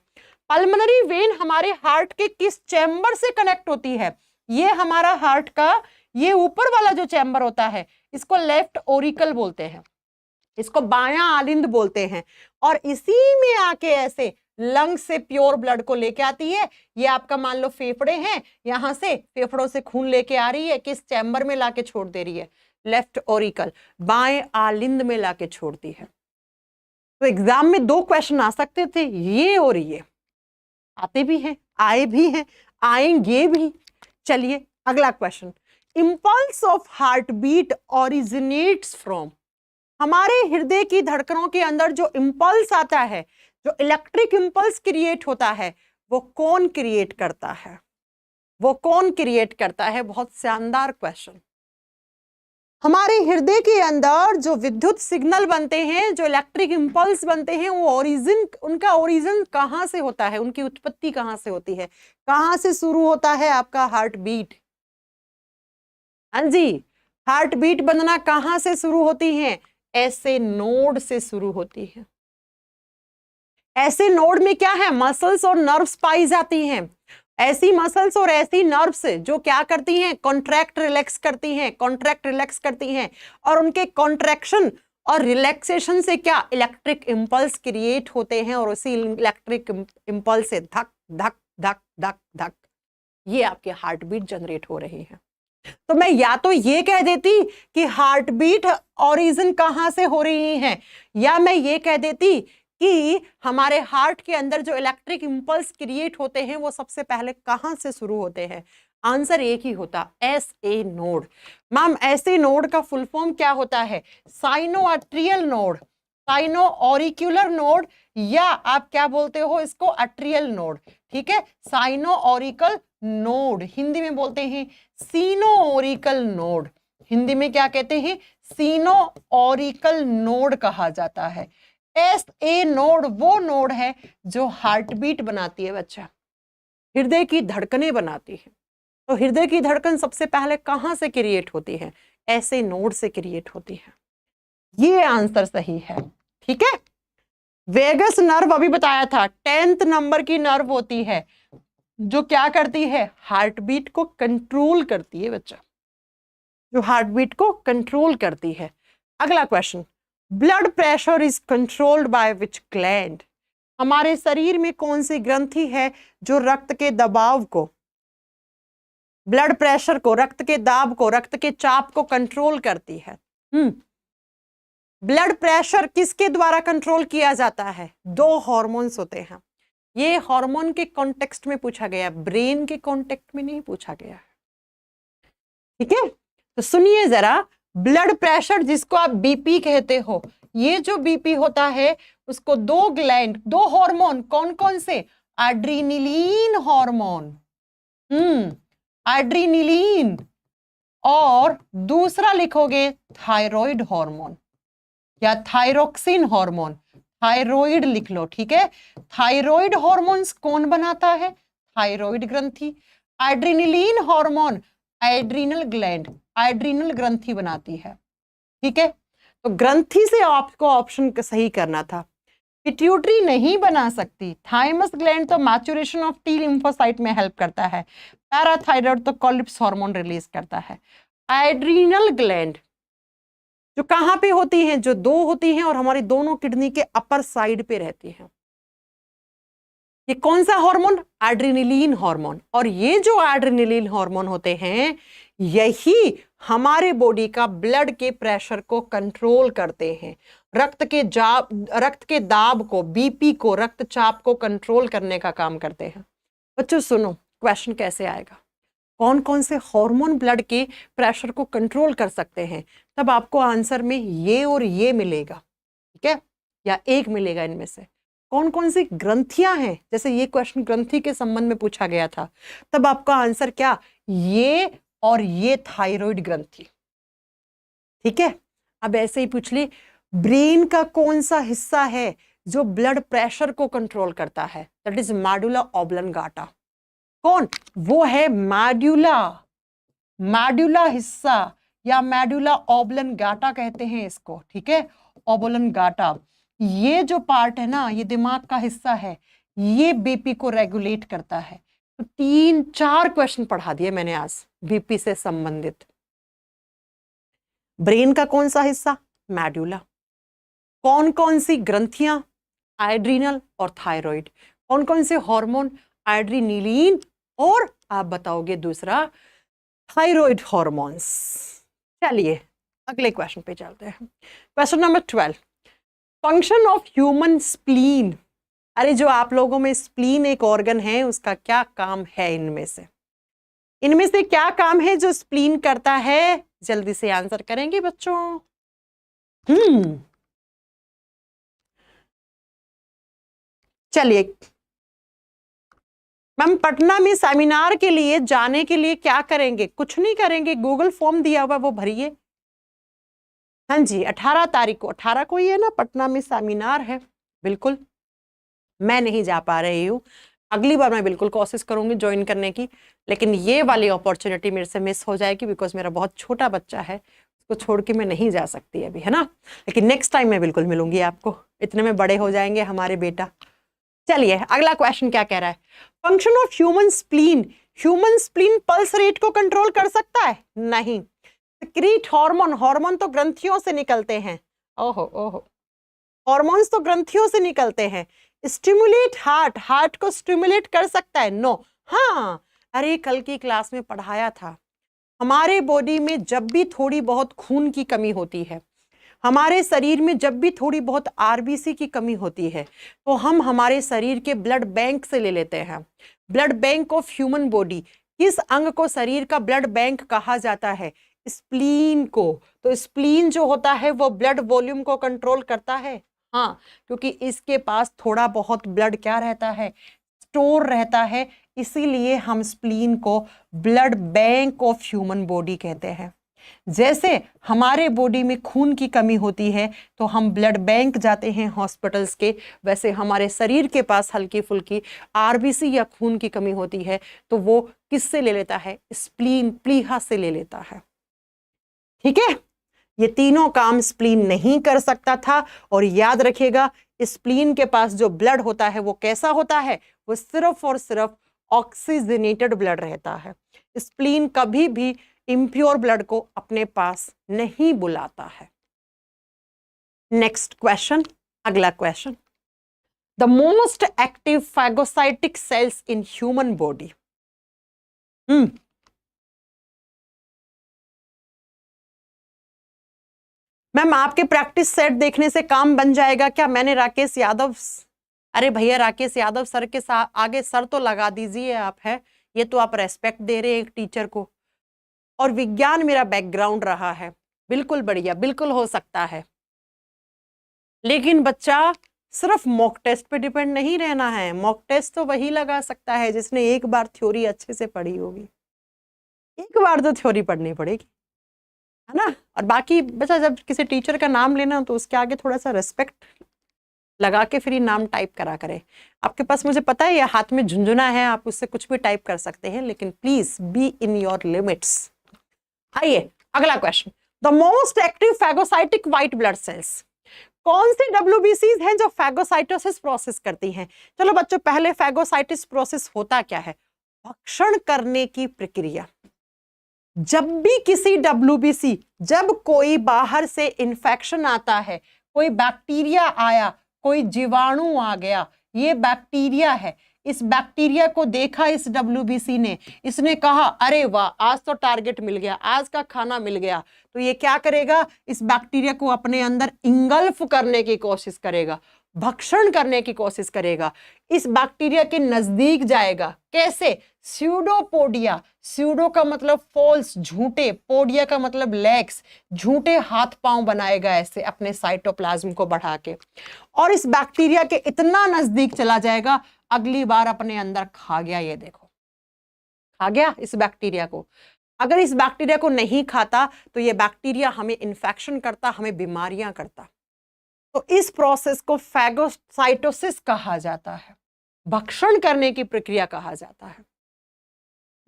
पल्मोनरी वेन हमारे हार्ट के किस चैम्बर से कनेक्ट होती है? ये हमारा हार्ट का ये ऊपर वाला जो चैम्बर होता है इसको लेफ्ट ओरिकल बोलते हैं, इसको बायां आलिंद बोलते हैं। और इसी में आके ऐसे लंग से प्योर ब्लड को लेके आती है। ये आपका मान लो फेफड़े हैं, यहां से फेफड़ों से खून लेके आ रही है, किस चैम्बर में लाके छोड़ दे रही है? लेफ्ट ओरिकल, बाएं आलिंद में लाके छोड़ती है। तो एग्जाम में 2 क्वेश्चन आ सकते थे, ये और ये। आते भी हैं, आए भी हैं, आएंगे भी। चलिए अगला question. Impulse of heart beat originates from. हमारे हृदय की धड़कनों के अंदर जो इंपल्स आता है, जो इलेक्ट्रिक इंपल्स क्रिएट होता है, वो कौन क्रिएट करता है? वो कौन क्रिएट करता है? बहुत शानदार क्वेश्चन। हमारे हृदय के अंदर जो विद्युत सिग्नल बनते हैं, जो इलेक्ट्रिक इंपल्स बनते हैं, वो ओरिजिन, उनका ओरिजिन कहां से होता है? उनकी उत्पत्ति कहां से होती है? कहां से शुरू होता है आपका हार्ट बीट? हाँ जी, हार्ट बीट बनना कहां से शुरू होती है? ऐसे नोड से शुरू होती है। ऐसे नोड में क्या है? मसल्स और नर्व्स पाई जाती हैं। ऐसी मसल्स और ऐसी नर्व्स जो क्या करती हैं? कॉन्ट्रैक्ट रिलैक्स करती हैं, कॉन्ट्रैक्ट रिलैक्स करती हैं। और उनके कॉन्ट्रैक्शन और रिलैक्सेशन से क्या? इलेक्ट्रिक इंपल्स क्रिएट होते हैं। और उसी इलेक्ट्रिक इंपल्स से धक धक धक धक धक ये आपके हार्ट बीट जनरेट हो रही है। तो मैं या तो ये कह देती कि हार्ट बीट ओरिजिन कहां से हो रही है, या मैं ये कह देती कि हमारे हार्ट के अंदर जो इलेक्ट्रिक इंपल्स क्रिएट होते हैं वो सबसे पहले कहां से शुरू होते हैं। आंसर एक ही होता, SA node. Ma'am SA node का फुल फॉर्म क्या होता है? Sino atrial node, sino auricular node, या आप क्या बोलते हो इसको? Atrial node. ठीक है, साइनो ऑरिकल नोड, हिंदी में बोलते हैं सीनोओरिकल नोड। हिंदी में क्या कहते हैं? सीनोओरिकल नोड कहा जाता है। SA नोड वो नोड है जो हार्ट बीट बनाती है बच्चा, हृदय की धड़कनें बनाती है। तो हृदय की धड़कन सबसे पहले कहां से क्रिएट होती है? ऐसे नोड से क्रिएट होती है। ये आंसर सही है, ठीक है। वेगस नर्व अभी बताया था, 10th नंबर की नर्व होती है जो क्या करती है? हार्ट बीट को कंट्रोल करती है बच्चा, जो हार्ट बीट को कंट्रोल करती है। अगला question, blood pressure is controlled by which gland? हमारे शरीर में कौन सी ग्रंथि है जो रक्त के दबाव को, ब्लड प्रेशर को, रक्त के दाब को, रक्त के चाप को कंट्रोल करती है? ब्लड प्रेशर किसके द्वारा कंट्रोल किया जाता है? 2 हार्मोन्स होते हैं। ये हार्मोन के कॉन्टेक्स्ट में पूछा गया, ब्रेन के कॉन्टेक्स्ट में नहीं पूछा गया है, ठीक है। तो सुनिए जरा, ब्लड प्रेशर जिसको आप बीपी कहते हो, ये जो बीपी होता है उसको 2 ग्लैंड, 2 हार्मोन, कौन कौन से? एड्रेनलिन हार्मोन, एड्रेनलिन, और दूसरा लिखोगे थायराइड हार्मोन या थायरोक्सिन हार्मोन, थायराइड लिख लो, ठीक है। थायराइड हार्मोन्स कौन बनाता है? थायराइड ग्रंथि। Adrenaline hormone adrenal gland, adrenal ग्रंथि बनाती है, ठीक है। तो ग्रंथि से आपको ऑप्शन सही करना था। पिट्यूटरी नहीं बना सकती। थाइमस ग्लैंड तो मैच्योरेशन ऑफ टी लिम्फोसाइट में हेल्प करता है। पैराथायराइड तो कोलिप्स हार्मोन रिलीज करता है। एड्रीनल ग्लैंड जो कहां पे होती हैं? जो 2 होती हैं और हमारी दोनों किडनी के अपर साइड पे रहती हैं। ये कौन सा हार्मोन? Adrenaline hormone. और ये जो एड्रेनलिन हार्मोन होते हैं, यही हमारे बॉडी का ब्लड के प्रेशर को कंट्रोल करते हैं, रक्त के दाब को, बीपी को, रक्तचाप को कंट्रोल करने का काम करते हैं। बच्चों सुनो, क्वेश्चन कैसे आएगा, कौन कौन से हार्मोन ब्लड के प्रेशर को कंट्रोल कर सकते हैं, तब आपको आंसर में ये और ये मिलेगा, ठीक है, या एक मिलेगा इनमें से। कौन कौन सी ग्रंथियां हैं, जैसे ये क्वेश्चन ग्रंथि के संबंध में पूछा गया था, तब आपका आंसर क्या? ये और ये थायराइड ग्रंथि, ठीक है। अब ऐसे ही पूछ ली, ब्रेन का कौन सा हिस्सा है जो ब्लड प्रेशर को कंट्रोल करता है? That is medulla oblongata. कौन? वो है मेडुला, मेडुला हिस्सा या मेडुला ऑब्लंगाटा कहते हैं इसको, ठीक है, ऑब्लंगाटा। ये जो पार्ट है ना, ये दिमाग का हिस्सा है, ये बीपी को रेगुलेट करता है। तो 3-4 क्वेश्चन पढ़ा दिए मैंने आज बीपी से संबंधित। ब्रेन का कौन सा हिस्सा? मेडुला। कौन कौन सी ग्रंथियां? एड्रीनल और थायराइड। कौन कौन से हार्मोन? एड्रेनलिन और आप बताओगे दूसरा थायराइड हार्मोन्स। चलिए अगले क्वेश्चन पे चलते हैं। Question number 12, function of human spleen. अरे जो आप लोगों में स्प्लीन एक ऑर्गन है, उसका क्या काम है? इनमें से क्या काम है जो स्प्लीन करता है? जल्दी से आंसर करेंगे बच्चों। चलिए मैम, पटना में सेमिनार के लिए जाने के लिए क्या करेंगे? कुछ नहीं करेंगे, गूगल फॉर्म दिया हुआ वो भरिए। हाँ जी, 18 तारीख को, 18 को ही है ना, पटना में सेमिनार है। बिल्कुल, मैं नहीं जा पा रही हूँ, अगली बार मैं बिल्कुल कोशिश करूंगी ज्वाइन करने की, लेकिन ये वाली अपॉर्चुनिटी मेरे से मिस हो जाएगी बिकॉज मेरा बहुत छोटा बच्चा है, उसको छोड़ के मैं नहीं जा सकती अभी, है ना। लेकिन नेक्स्ट टाइम मैं बिल्कुल मिलूंगी आपको, इतने में बड़े हो जाएंगे हमारे बेटा। चलिए अगला क्वेश्चन क्या कह रहा है? Function of human spleen. Human spleen pulse rate को कंट्रोल कर सकता है? नहीं। सिक्रीट हार्मोन, हार्मोन तो ग्रंथियों से निकलते हैं। ओहो ओहो, हार्मोन्स तो ग्रंथियों से निकलते हैं। स्टिमुलेट हार्ट, हार्ट को स्टिमुलेट कर सकता है? नो। हाँ, अरे कल की क्लास में पढ़ाया था, हमारे बॉडी में जब भी थोड़ी बहुत खून की कमी होती है, हमारे शरीर में जब भी थोड़ी बहुत आरबीसी की कमी होती है, तो हम हमारे शरीर के ब्लड बैंक से ले लेते हैं। Blood bank of human body, किस अंग को शरीर का ब्लड बैंक कहा जाता है? स्प्लीन को। तो स्प्लीन जो होता है वो ब्लड वॉल्यूम को कंट्रोल करता है। हाँ, क्योंकि इसके पास थोड़ा बहुत ब्लड क्या रहता है? स्टोर रहता है, इसीलिए हम स्प्लीन को blood bank of human body कहते हैं। जैसे हमारे बॉडी में खून की कमी होती है तो हम ब्लड बैंक जाते हैं हॉस्पिटल्स के, वैसे हमारे शरीर के पास हल्की फुल्की आरबीसी या खून की कमी होती है तो वो किससे ले लेता है? स्प्लीन, प्लीहा से ले लेता है। ठीक है, ये तीनों काम स्प्लीन नहीं कर सकता था। और याद रखिएगा, स्प्लीन के पास जो ब्लड होता है वो कैसा होता है? वो सिर्फ और सिर्फ ऑक्सीजनेटेड ब्लड रहता है। स्प्लीन कभी भी इम्प्योर ब्लड को अपने पास नहीं बुलाता है। नेक्स्ट क्वेश्चन, अगला question, the most active phagocytic cells in human body. Ma'am आपके प्रैक्टिस सेट देखने से काम बन जाएगा क्या? मैंने राकेश यादव, अरे भैया राकेश यादव सर के साथ आगे सर तो लगा दीजिए आप, है ये तो आप रेस्पेक्ट दे रहे हैं एक टीचर को। और विज्ञान मेरा बैकग्राउंड रहा है, बिल्कुल बढ़िया, बिल्कुल हो सकता है। लेकिन बच्चा सिर्फ मॉक टेस्ट पे डिपेंड नहीं रहना है। मॉक टेस्ट तो वही लगा सकता है जिसने एक बार थ्योरी अच्छे से पढ़ी होगी। एक बार तो थ्योरी पढ़नी पड़ेगी, है ना। और बाकी बच्चा जब किसी टीचर का नाम लेना तो उसके आगे थोड़ा सा रिस्पेक्ट लगा के फिर ये नाम टाइप करा करे। आपके पास मुझे पता है ये हाथ में झुंझुना है, आप उससे कुछ भी टाइप कर सकते हैं, लेकिन please be in your limits. आइए अगला question, the most active phagocytic white blood cells. कौन सी WBCs हैं जो फैगोसाइटोसिस प्रोसेस करती हैं? चलो बच्चों, पहले फैगोसाइटिस प्रोसेस होता क्या है? भक्षण करने की प्रक्रिया। जब भी किसी WBC, जब कोई बाहर से इंफेक्शन आता है, कोई बैक्टीरिया आया, कोई जीवाणु आ गया, ये बैक्टीरिया है, इस बैक्टीरिया को देखा इस WBC ने, इसने कहा अरे वाह आज तो टारगेट मिल गया, आज का खाना मिल गया, तो ये क्या करेगा? इस बैक्टीरिया को अपने अंदर इंगल्फ करने की कोशिश करेगा, भक्षण करने की कोशिश करेगा, इस बैक्टीरिया के नजदीक जाएगा। कैसे? स्यूडोपोडिया, स्यूडो का मतलब फॉल्स, झूठे, पोडिया का मतलब लेग्स, झूठे हाथ पांव बनाएगा ऐसे अपने साइटोप्लाज्म को बढ़ा के, और इस बैक्टीरिया के इतना नजदीक चला जाएगा, अगली बार अपने अंदर खा गया। ये देखो, खा गया इस बैक्टीरिया को। अगर इस बैक्टीरिया को नहीं खाता तो ये बैक्टीरिया हमें इन्फेक्शन करता, हमें बीमारियां करता। तो इस प्रोसेस को फैगोसाइटोसिस कहा जाता है, भक्षण करने की प्रक्रिया कहा जाता है।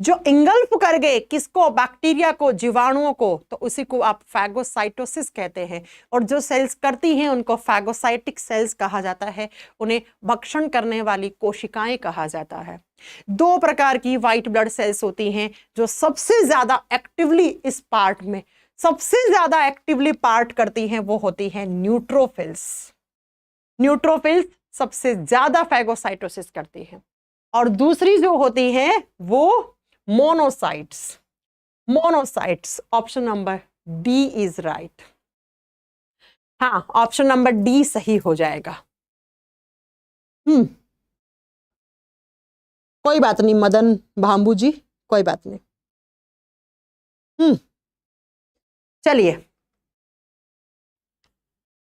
जो इंगल्फ कर गए किसको? बैक्टीरिया को, जीवाणुओं को, तो उसी को आप फैगोसाइटोसिस कहते हैं। और जो सेल्स करती हैं उनको फैगोसाइटिक सेल्स कहा जाता है, उन्हें भक्षण करने वाली कोशिकाएं कहा जाता है। दो प्रकार की व्हाइट ब्लड सेल्स होती हैं जो सबसे ज्यादा एक्टिवली इस पार्ट में, सबसे ज्यादा एक्टिवली पार्ट करती हैं, वो होती हैं न्यूट्रोफिल्स। न्यूट्रोफिल्स सबसे ज्यादा फैगोसाइटोसिस करती हैं। और दूसरी जो होती हैं वो monocytes. Monocytes, option number D is right. हाँ, ऑप्शन नंबर डी सही हो जाएगा। कोई बात नहीं मदन भांबू जी, कोई बात नहीं। चलिए,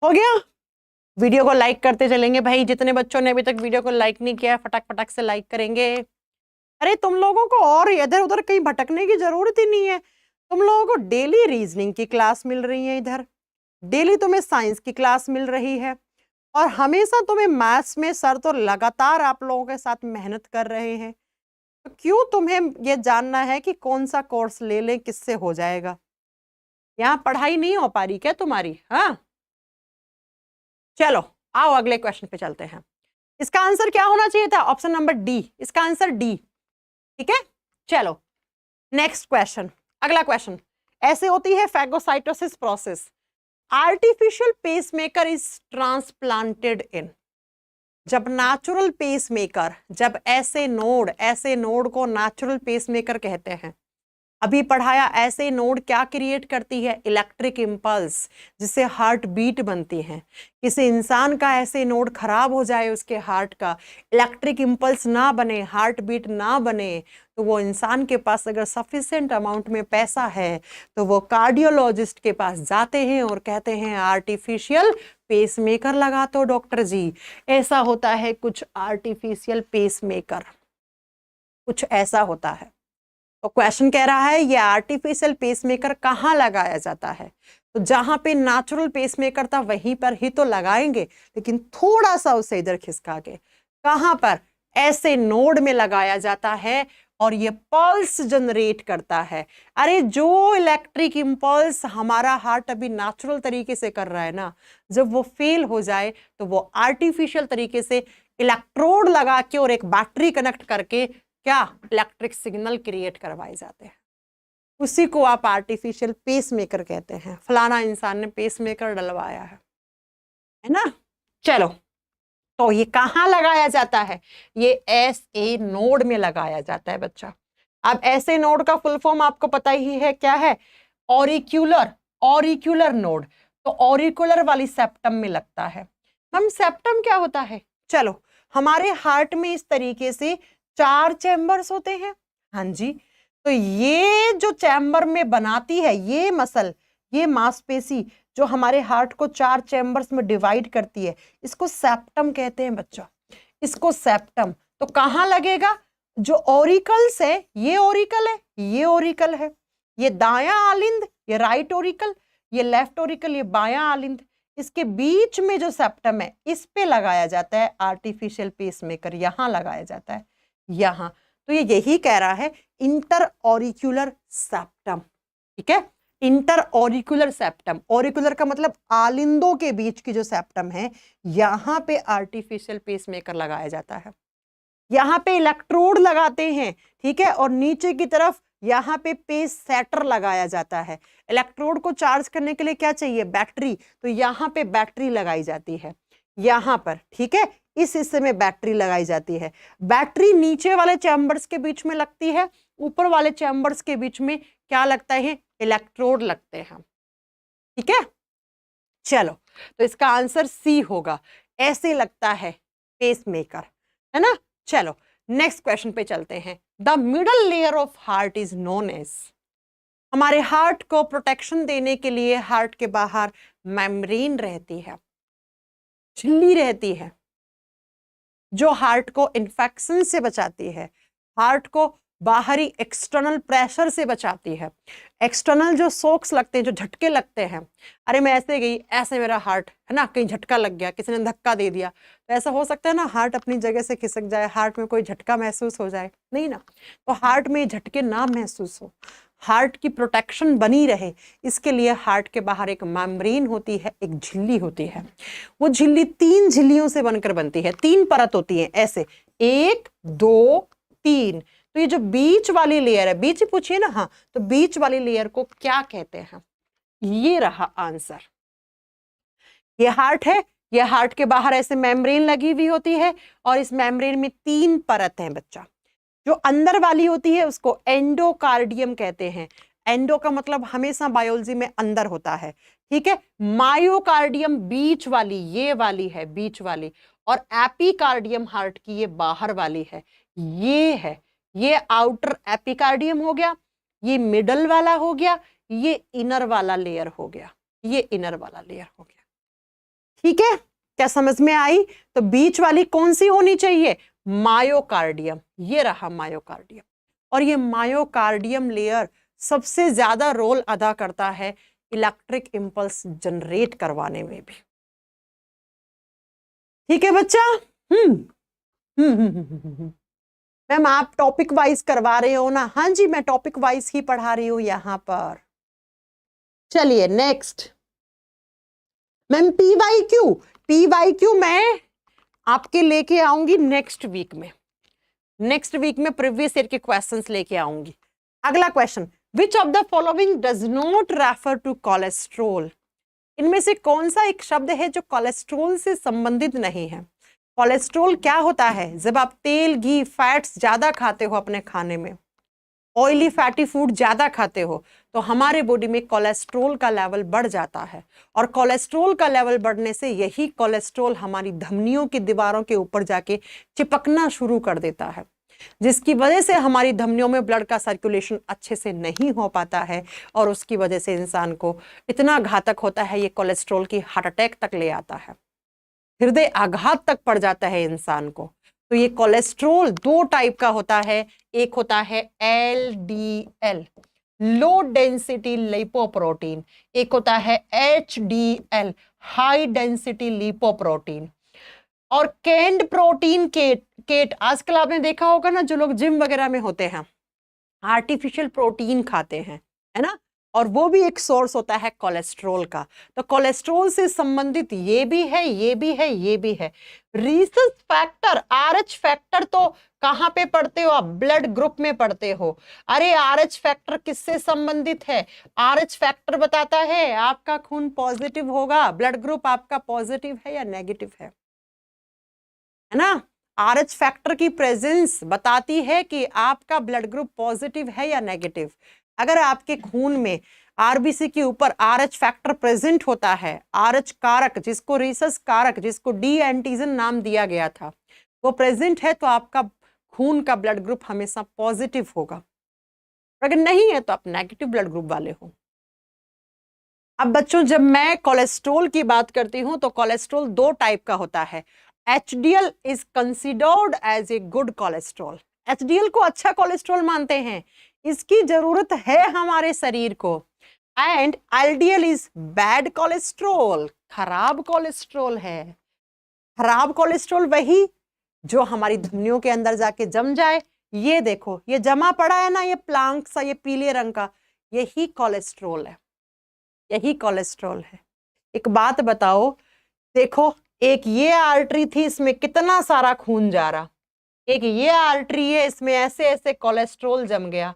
हो गया। वीडियो को लाइक करते चलेंगे भाई। जितने बच्चों ने अभी तक वीडियो को लाइक नहीं किया, फटाक फटाक से लाइक करेंगे। अरे तुम लोगों को और इधर उधर कहीं भटकने की जरूरत ही नहीं है। तुम लोगों को डेली रीजनिंग की क्लास मिल रही है, इधर डेली तुम्हें साइंस की क्लास मिल रही है, और हमेशा तुम्हें मैथ्स में सर तो लगातार आप लोगों के साथ मेहनत कर रहे हैं। तो क्यों तुम्हें ये जानना है कि कौन सा कोर्स ले लें, किससे हो जाएगा? यहाँ पढ़ाई नहीं हो पा रही क्या तुम्हारी? हाँ, चलो आओ अगले क्वेश्चन पे चलते हैं। इसका आंसर क्या होना चाहिए था? ऑप्शन नंबर डी, इसका आंसर डी। ठीक है, चलो नेक्स्ट क्वेश्चन, अगला क्वेश्चन। ऐसे होती है phagocytosis process. Artificial pacemaker is transplanted in. जब नेचुरल पेसमेकर, जब ऐसे नोड को नेचुरल पेसमेकर कहते हैं। अभी पढ़ाया, ऐसे नोड क्या क्रिएट करती है? इलेक्ट्रिक इंपल्स, जिससे हार्ट बीट बनती है। किसी इंसान का ऐसे नोड खराब हो जाए, उसके हार्ट का इलेक्ट्रिक इंपल्स ना बने, हार्ट बीट ना बने, तो वो इंसान के पास अगर सफिशिएंट अमाउंट में पैसा है तो वो कार्डियोलॉजिस्ट के पास जाते हैं और कहते हैं आर्टिफिशियल पेसमेकर लगा दो डॉक्टर जी। ऐसा होता है कुछ आर्टिफिशियल पेसमेकर। कुछ ऐसा होता है। तो क्वेश्चन कह रहा है ये आर्टिफिशियल पेसमेकर कहाँ लगाया जाता है? तो जहां पे नेचुरल पेसमेकर था वहीं पर ही तो लगाएंगे, लेकिन थोड़ा सा उसे इधर खिसका के। कहां पर? ऐसे नोड में लगाया जाता है और ये पल्स जनरेट करता है। अरे जो इलेक्ट्रिक इंपल्स हमारा हार्ट अभी नेचुरल तरीके से कर रहा है ना, जब वो फेल हो जाए तो वो आर्टिफिशियल तरीके से इलेक्ट्रोड लगा के और एक बैटरी कनेक्ट करके क्या इलेक्ट्रिक सिग्नल क्रिएट करवाए जाते हैं। उसी को आप आर्टिफिशियल पेसमेकर कहते हैं। फलाना इंसान ने पेसमेकर डलवाया है ना। चलो, तो ये कहाँ लगाया जाता है? ये एसए नोड में लगाया जाता है बच्चा। अब एसए नोड का फुल फॉर्म आपको पता ही है, क्या है? ऑरिक्यूलर नोड। तो ऑरिक्यूलर वाली सेप्टम में लगता है। हम सेप्टम क्या होता है? चलो, हमारे हार्ट में इस तरीके से 4 चैम्बर्स होते हैं। हाँ जी, तो ये जो चैम्बर में बनाती है ये मसल, ये मांसपेशी जो हमारे हार्ट को 4 चैम्बर्स में डिवाइड करती है, इसको सेप्टम कहते हैं बच्चा, इसको सेप्टम। तो कहाँ लगेगा? जो ऑरिकल्स है, ये ऑरिकल है, ये ऑरिकल है, ये दायां आलिंद, ये राइट ऑरिकल, ये लेफ्ट ऑरिकल, ये बायां आलिंद, इसके बीच में जो सेप्टम है इस पे लगाया जाता है आर्टिफिशियल पेसमेकर। यहां लगाया जाता है, यहां। तो ये यही कह रहा है इंटर ऑरिक्यूलर सेप्टम। ठीक है, इंटर ऑरिक्यूलर सेप्टम। ऑरिक्यूलर का मतलब आलिंदों के बीच की जो सेप्टम है, यहां पे आर्टिफिशियल पेसमेकर लगाया जाता है। यहां पे इलेक्ट्रोड लगाते हैं, ठीक है, और नीचे की तरफ यहाँ पे पेस सेटर लगाया जाता है। इलेक्ट्रोड को चार्ज करने के लिए क्या चाहिए? बैटरी। तो यहाँ पे बैटरी लगाई जाती है, यहाँ पर, ठीक है, इस हिस्से में बैटरी लगाई जाती है। बैटरी नीचे वाले चैम्बर्स के बीच में लगती है, ऊपर वाले चैम्बर्स के बीच में क्या लगता है? इलेक्ट्रोड लगते हैं। ठीक है, चलो, तो इसका आंसर सी होगा। ऐसे लगता है पेसमेकर, है ना। चलो, नेक्स्ट क्वेश्चन पे चलते हैं। The middle layer of heart is known as. हमारे हार्ट को प्रोटेक्शन देने के लिए हार्ट के बाहर मेम्ब्रेन रहती है, झिल्ली रहती है, जो हार्ट को इन्फेक्शन से बचाती है, हार्ट को बाहरी एक्सटर्नल प्रेशर से बचाती है। एक्सटर्नल जो शॉक्स लगते हैं, जो झटके लगते हैं, अरे मैं ऐसे गई, ऐसे मेरा हार्ट है ना, कहीं झटका लग गया, किसी ने धक्का दे दिया, तो ऐसा हो सकता है ना हार्ट अपनी जगह से खिसक जाए, हार्ट में कोई झटका महसूस हो जाए, नहीं ना। तो हार्ट में झटके ना महसूस हो, हार्ट की प्रोटेक्शन बनी रहे, इसके लिए हार्ट के बाहर एक मेम्ब्रेन होती है, एक झिल्ली होती है। वो झिल्ली 3 झिल्लियों से बनकर बनती है, 3 परत होती है ऐसे, 1 2 3। तो ये जो बीच वाली लेयर है, बीच पूछिए ना, हाँ, तो बीच वाली लेयर को क्या कहते हैं? ये रहा आंसर। ये हार्ट है, ये हार्ट के बाहर ऐसे मेम्ब्रेन लगी हुई होती है और इस मेम्ब्रेन में 3 परत हैं बच्चा। जो अंदर वाली होती है उसको एंडोकार्डियम कहते हैं। एंडो का मतलब हमेशा बायोलॉजी में अंदर होता है, ठीक है। मायोकार्डियम बीच वाली, ये वाली है बीच वाली, और एपिकार्डियम हार्ट की ये बाहर वाली है, ये है, ये आउटर एपिकार्डियम हो गया, ये मिडल वाला हो गया, ये इनर वाला लेयर हो गया, ये इनर वाला लेयर हो गया। ठीक है, क्या समझ में आई? तो बीच वाली कौन सी होनी चाहिए? मायोकार्डियम। ये रहा मायोकार्डियम, और ये मायोकार्डियम लेयर सबसे ज्यादा रोल अदा करता है इलेक्ट्रिक इंपल्स जनरेट करवाने में भी। ठीक है बच्चा? मैम आप टॉपिक वाइज करवा रहे हो ना? हाँ जी, मैं टॉपिक वाइज ही पढ़ा रही हूं यहां पर। चलिए नेक्स्ट। मैम पीवाईक्यू मैं आपके लेके आऊंगी नेक्स्ट वीक में। नेक्स्ट वीक में प्रीवियस ईयर के क्वेश्चंस लेके आऊंगी। अगला question, which of the following does not refer to cholesterol. इनमें से कौन सा एक शब्द है जो कोलेस्ट्रोल से संबंधित नहीं है? कोलेस्ट्रोल क्या होता है? जब आप तेल, घी, फैट्स ज्यादा खाते हो अपने खाने में, ऑयली फैटी फूड ज्यादा खाते हो, तो हमारे बॉडी में कोलेस्ट्रोल का लेवल बढ़ जाता है, और कोलेस्ट्रोल का लेवल बढ़ने से यही कोलेस्ट्रोल हमारी धमनियों की दीवारों के ऊपर जाके चिपकना शुरू कर देता है, जिसकी वजह से हमारी धमनियों में ब्लड का सर्कुलेशन अच्छे से नहीं हो पाता है, और उसकी वजह से इंसान को इतना घातक होता है ये कोलेस्ट्रोल की हार्ट अटैक तक ले आता है, हृदय आघात तक पड़ जाता है इंसान को। तो ये कोलेस्ट्रोल दो टाइप का होता है, एक होता है LDL, लो डेंसिटी लिपोप्रोटीन, एक होता है HDL, हाई डेंसिटी लिपोप्रोटीन। और कैंड प्रोटीन केट आजकल आपने देखा होगा ना, जो लोग जिम वगैरह में होते हैं आर्टिफिशियल प्रोटीन खाते हैं, है ना, और वो भी एक सोर्स होता है कोलेस्ट्रॉल का। तो कोलेस्ट्रॉल से संबंधित ये भी है, ये भी है, ये भी है। रीसस फैक्टर, RH फैक्टर तो कहां पे पढ़ते हो आप? ब्लड ग्रुप में पढ़ते हो। अरे RH फैक्टर किससे संबंधित है? RH फैक्टर बताता है आपका खून पॉजिटिव होगा, ब्लड ग्रुप आपका पॉजिटिव है या नेगेटिव है ना। RH फैक्टर की प्रेजेंस बताती है कि आपका ब्लड ग्रुप पॉजिटिव है या नेगेटिव। अगर आपके खून में RBC के ऊपर RH फैक्टर प्रेजेंट होता है, RH कारक, जिसको रीसस कारक, जिसको डी एंटीजन नाम दिया गया था, वो प्रेजेंट है, तो आपका खून का ब्लड ग्रुप हमेशा पॉजिटिव होगा। अगर नहीं है तो आप नेगेटिव ब्लड ग्रुप वाले हो। अब बच्चों, जब मैं कोलेस्ट्रॉल की बात करती हूं तो कोलेस्ट्रॉल दो टाइप का होता है। HDL is considered as a good cholesterol. HDL को अच्छा कोलेस्ट्रॉल मानते हैं, इसकी जरूरत है हमारे शरीर को। And LDL is bad cholesterol, खराब कोलेस्ट्रॉल है। खराब कोलेस्ट्रॉल वही जो हमारी धमनियों के अंदर जाके जम जाए। ये देखो, ये जमा पड़ा है ना, ये प्लांक सा, ये पीले रंग का, यही कोलेस्ट्रॉल है, यही कोलेस्ट्रॉल है। एक बात बताओ, देखो एक ये आर्टरी थी, इसमें कितना सारा खून जा रहा, एक ये आर्टरी है, इसमें ऐसे ऐसे कोलेस्ट्रॉल जम गया,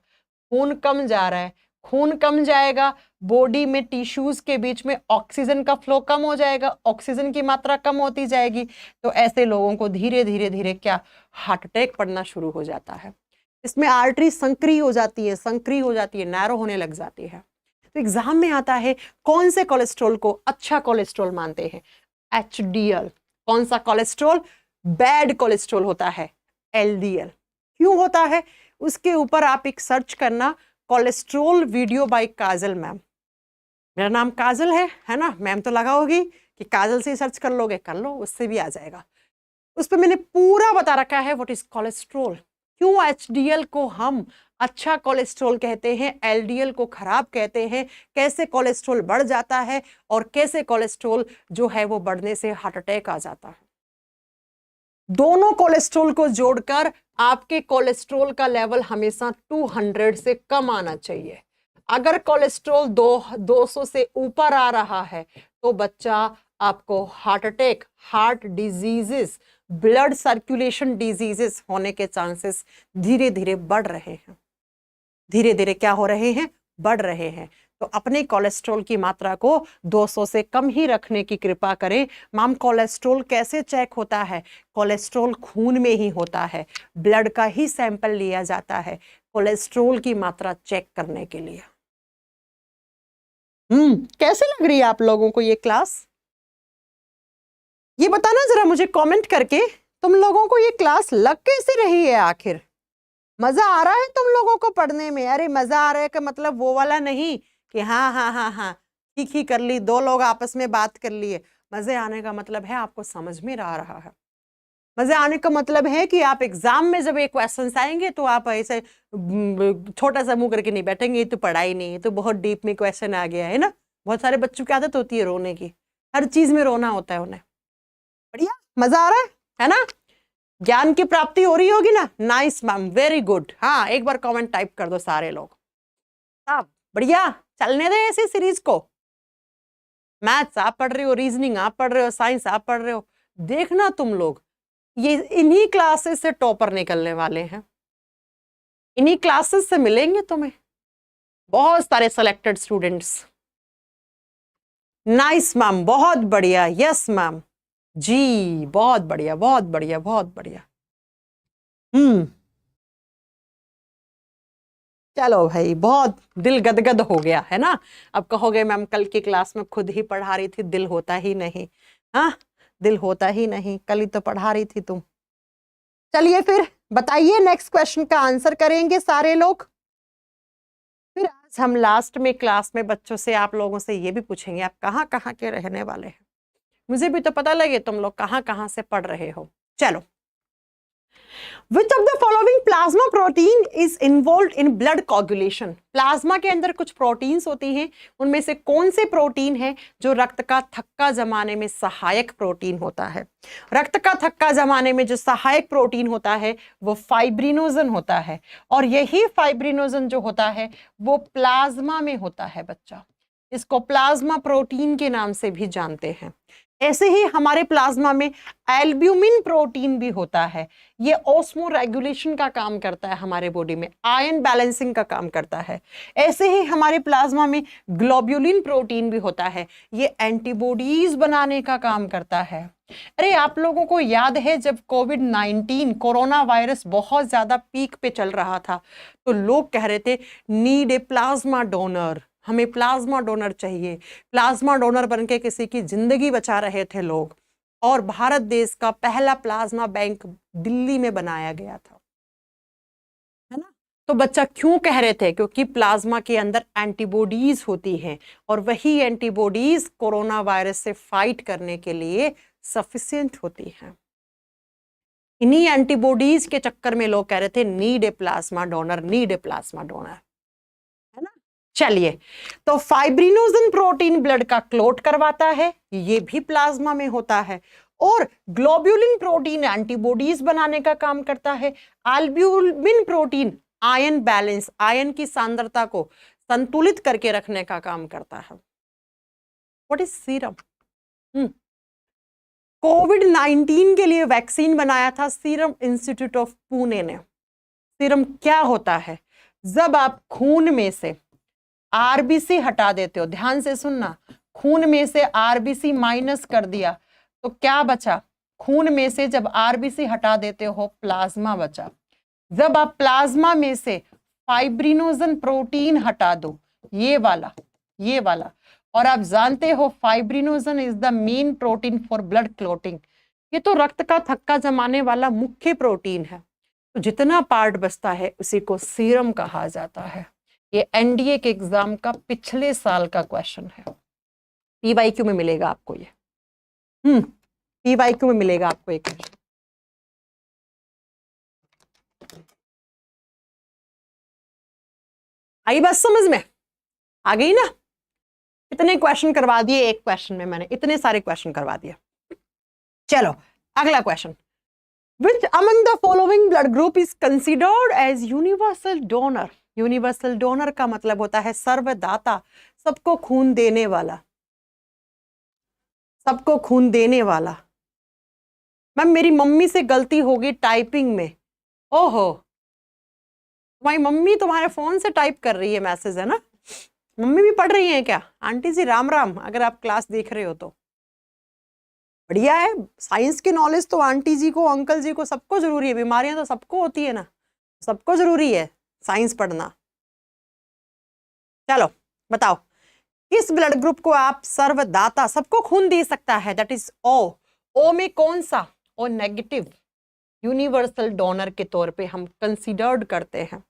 खून कम जा रहा है। खून कम जाएगा, बॉडी में टिश्यूज के बीच में ऑक्सीजन का फ्लो कम हो जाएगा, ऑक्सीजन की मात्रा कम होती जाएगी, तो ऐसे लोगों को धीरे धीरे धीरे क्या, हार्ट अटैक पड़ना शुरू हो जाता है। इसमें आर्टरी संकरी हो जाती है, संकरी हो जाती है, नैरो होने लग जाती है। तो एग्जाम में आता है कौन से कोलेस्ट्रॉल को अच्छा कोलेस्ट्रॉल मानते हैं? HDL। कौन सा कोलेस्ट्रॉल बैड कोलेस्ट्रॉल होता है? LDL। क्यों होता है? उसके ऊपर आप एक सर्च करना, कोलेस्ट्रॉल वीडियो बाय काजल मैम। मेरा नाम काजल है ना, मैम तो लगाओगी कि काजल से सर्च कर लोगे, कर लो, उससे भी आ जाएगा। उस पर मैंने पूरा बता रखा है व्हाट इज कोलेस्ट्रॉल, क्यों HDL को हम अच्छा कोलेस्ट्रॉल कहते हैं, LDL को खराब कहते हैं, कैसे कोलेस्ट्रॉल बढ़ जाता है और कैसे कोलेस्ट्रॉल जो है वो बढ़ने से हार्ट अटैक आ जाता है। दोनों कोलेस्ट्रॉल को जोड़कर आपके कोलेस्ट्रॉल का लेवल हमेशा 200 से कम आना चाहिए। अगर कोलेस्ट्रॉल 200 से ऊपर आ रहा है तो बच्चा आपको heart attack, heart diseases, blood circulation diseases होने के चांसेस धीरे धीरे बढ़ रहे हैं। धीरे धीरे क्या हो रहे हैं? बढ़ रहे हैं। तो अपने कोलेस्ट्रॉल की मात्रा को 200 से कम ही रखने की कृपा करें। मैम कोलेस्ट्रॉल कैसे चेक होता है? कोलेस्ट्रॉल खून में ही होता है, ब्लड का ही सैंपल लिया जाता है कोलेस्ट्रॉल की मात्रा चेक करने के लिए। कैसे लग रही है आप लोगों को ये क्लास? ये बताना जरा मुझे कमेंट करके, तुम लोगों को ये क्लास लग कैसे रही है? आखिर मजा आ रहा है तुम लोगों को पढ़ने में? अरे मजा आ रहा है का मतलब वो वाला नहीं कि हाँ हाँ हाँ हाँ ठीक ही कर ली, दो लोग आपस में बात कर लिए। मजे आने का मतलब है आपको समझ में आ रहा है। मजे आने का मतलब है कि आप एग्जाम में जब एक क्वेश्चन आएंगे तो आप ऐसे छोटा सा मुंह करके नहीं बैठेंगे, ये तो पढ़ाई नहीं, ये तो बहुत डीप में क्वेश्चन आ गया है ना। बहुत सारे बच्चों की आदत होती है रोने की, हर चीज में रोना होता है उन्हें। बढ़िया, मजा आ रहा है ना? ज्ञान की प्राप्ति हो रही होगी ना? Nice ma'am, very good. हाँ, एक बार कमेंट टाइप कर दो सारे लोग। आप बढ़िया, चलने दे ऐसी सीरीज को। मैथ्स आप पढ़ रहे हो, रीजनिंग आप पढ़ रहे हो, साइंस आप पढ़ रहे हो, देखना तुम लोग ये इन्हीं क्लासेस से टॉपर निकलने वाले हैं। इन्हीं क्लासेस से मिलेंगे तुम्हें बहुत सारे सेलेक्टेड स्टूडेंट्स। नाइस मैम, बहुत बढ़िया। यस मैम जी, बहुत बढ़िया, बहुत बढ़िया, बहुत बढ़िया। चलो भाई, बहुत दिल गदगद हो गया है ना। अब कहोगे मैम कल की क्लास में खुद ही पढ़ा रही थी, दिल होता ही नहीं। हाँ, दिल होता ही नहीं, कल ही तो पढ़ा रही थी तुम। चलिए फिर बताइए, नेक्स्ट क्वेश्चन का आंसर करेंगे सारे लोग। फिर आज हम लास्ट में क्लास में बच्चों से, आप लोगों से ये भी पूछेंगे आप कहाँ कहाँ के रहने वाले हैं। मुझे भी तो पता लगे तुम लोग कहाँ कहाँ से पढ़ रहे हो। चलो विच of the following plasma protein is involve in blood coagulation? Plasma के अंदर कुछ प्रोटीन्स होती हैं, उनमें से कौन से प्रोटीन है जो रक्त का थक्का जमाने में सहायक प्रोटीन होता है? रक्त का थक्का जमाने में जो सहायक प्रोटीन होता है वो फाइब्रिनोजन होता है, और यही फाइब्रिनोजन जो होता है वो प्लाज्मा में होता है बच्चा। इसको प्लाज्मा प्रोटीन के नाम से भी जानते हैं। ऐसे ही हमारे प्लाज्मा में एल्ब्यूमिन प्रोटीन भी होता है, ये ऑस्मो रेगुलेशन का काम करता है हमारे बॉडी में, आयन बैलेंसिंग का काम करता है। ऐसे ही हमारे प्लाज्मा में ग्लोब्यूलिन प्रोटीन भी होता है, ये एंटीबॉडीज बनाने का काम करता है। अरे आप लोगों को याद है जब कोविड-19 कोरोना वायरस बहुत ज्यादा पीक पे चल रहा था तो लोग कह रहे थे नीड ए प्लाज्मा डोनर, हमें प्लाज्मा डोनर चाहिए। प्लाज्मा डोनर बनके किसी की जिंदगी बचा रहे थे लोग, और भारत देश का पहला प्लाज्मा बैंक दिल्ली में बनाया गया था, है ना। तो बच्चा क्यों कह रहे थे? क्योंकि प्लाज्मा के अंदर एंटीबॉडीज होती हैं, और वही एंटीबॉडीज कोरोना वायरस से फाइट करने के लिए सफिशिएंट होती हैं। इन्हीं एंटीबॉडीज के चक्कर में लोग कह रहे थे need a plasma donor, need a plasma donor, है ना। चलिए, तो फाइब्रिनोजन प्रोटीन ब्लड का क्लॉट करवाता है, ये भी प्लाज्मा में होता है। और ग्लोब्यूलिन प्रोटीन एंटीबॉडीज बनाने का काम करता है। Albumin protein ion balance, ion की सांद्रता को संतुलित करके रखने का काम करता है। What is serum? कोविड-19 के लिए वैक्सीन बनाया था सीरम इंस्टीट्यूट ऑफ पुणे ने। सीरम क्या होता है? जब आप खून में से आरबीसी हटा देते हो, ध्यान से सुनना, खून में से आरबीसी माइनस कर दिया तो क्या बचा? खून में से जब आरबीसी हटा देते हो प्लाज्मा बचा। जब आप प्लाज्मा में से फाइब्रिनोजन प्रोटीन हटा दो, ये वाला, और आप जानते हो fibrinogen is the main protein for blood clotting, ये तो रक्त का थक्का जमाने वाला मुख्य प्रोटीन है। तो जितना पार्ट बचता है उसी को सीरम कहा जाता है। ये एनडीए के एग्जाम का पिछले साल का क्वेश्चन है, पीवाईक्यू में मिलेगा आपको ये। पीवाईक्यू में मिलेगा आपको एक क्वेश्चन। आई बात समझ में? आ गई ना? इतने क्वेश्चन करवा दिए एक क्वेश्चन में, मैंने इतने सारे क्वेश्चन करवा दिए। चलो अगला question, which among the following blood group is considered as universal donor? Universal donor का मतलब होता है सर्वदाता, सबको खून देने वाला, सबको खून देने वाला। मैम मेरी मम्मी से गलती होगी टाइपिंग में। ओहो, तुम्हारी मम्मी तुम्हारे फोन से टाइप कर रही है मैसेज, है ना? मम्मी भी पढ़ रही हैं क्या? आंटी जी राम राम, अगर आप क्लास देख रहे हो तो बढ़िया है। साइंस की नॉलेज तो आंटी जी को, अंकल जी को, सबको जरूरी है। बीमारियां तो सबको होती है ना, सबको जरूरी है साइंस पढ़ना। चलो बताओ, किस ब्लड ग्रुप को आप सर्वदाता, सबको खून दे सकता है, दैट इज ओ। ओ में कौन सा? ओ नेगेटिव, यूनिवर्सल डोनर के तौर पे हम कंसीडर्ड करते हैं।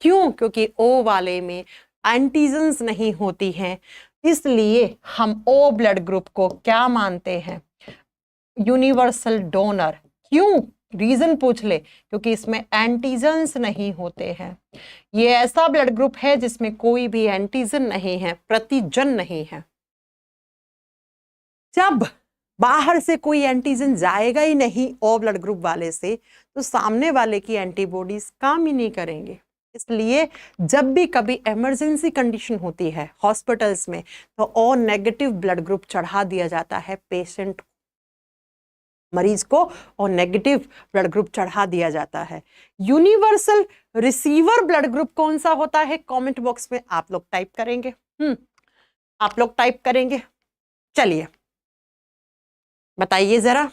क्यों? क्योंकि ओ वाले में एंटीजन्स नहीं होती हैं, इसलिए हम ओ ब्लड ग्रुप को क्या मानते हैं? Universal donor. क्यों? रीजन पूछ ले, क्योंकि इसमें एंटीजन्स नहीं होते हैं। ये ऐसा ब्लड ग्रुप है जिसमें कोई भी एंटीजन नहीं है, प्रतिजन नहीं है। जब बाहर से कोई एंटीजन जाएगा ही नहीं ओ ब्लड ग्रुप वाले से, तो सामने वाले की एंटीबॉडीज काम ही नहीं करेंगे। इसलिए जब भी कभी इमरजेंसी कंडीशन होती है हॉस्पिटल्स में, तो ओ नेगेटिव ब्लड ग्रुप चढ़ा दिया जाता है पेशेंट, मरीज को और नेगेटिव ब्लड ग्रुप चढ़ा दिया जाता है। यूनिवर्सल रिसीवर ब्लड ग्रुप कौन सा होता है? कमेंट बॉक्स में आप लोग टाइप करेंगे। आप लोग टाइप करेंगे। चलिए बताइए जरा।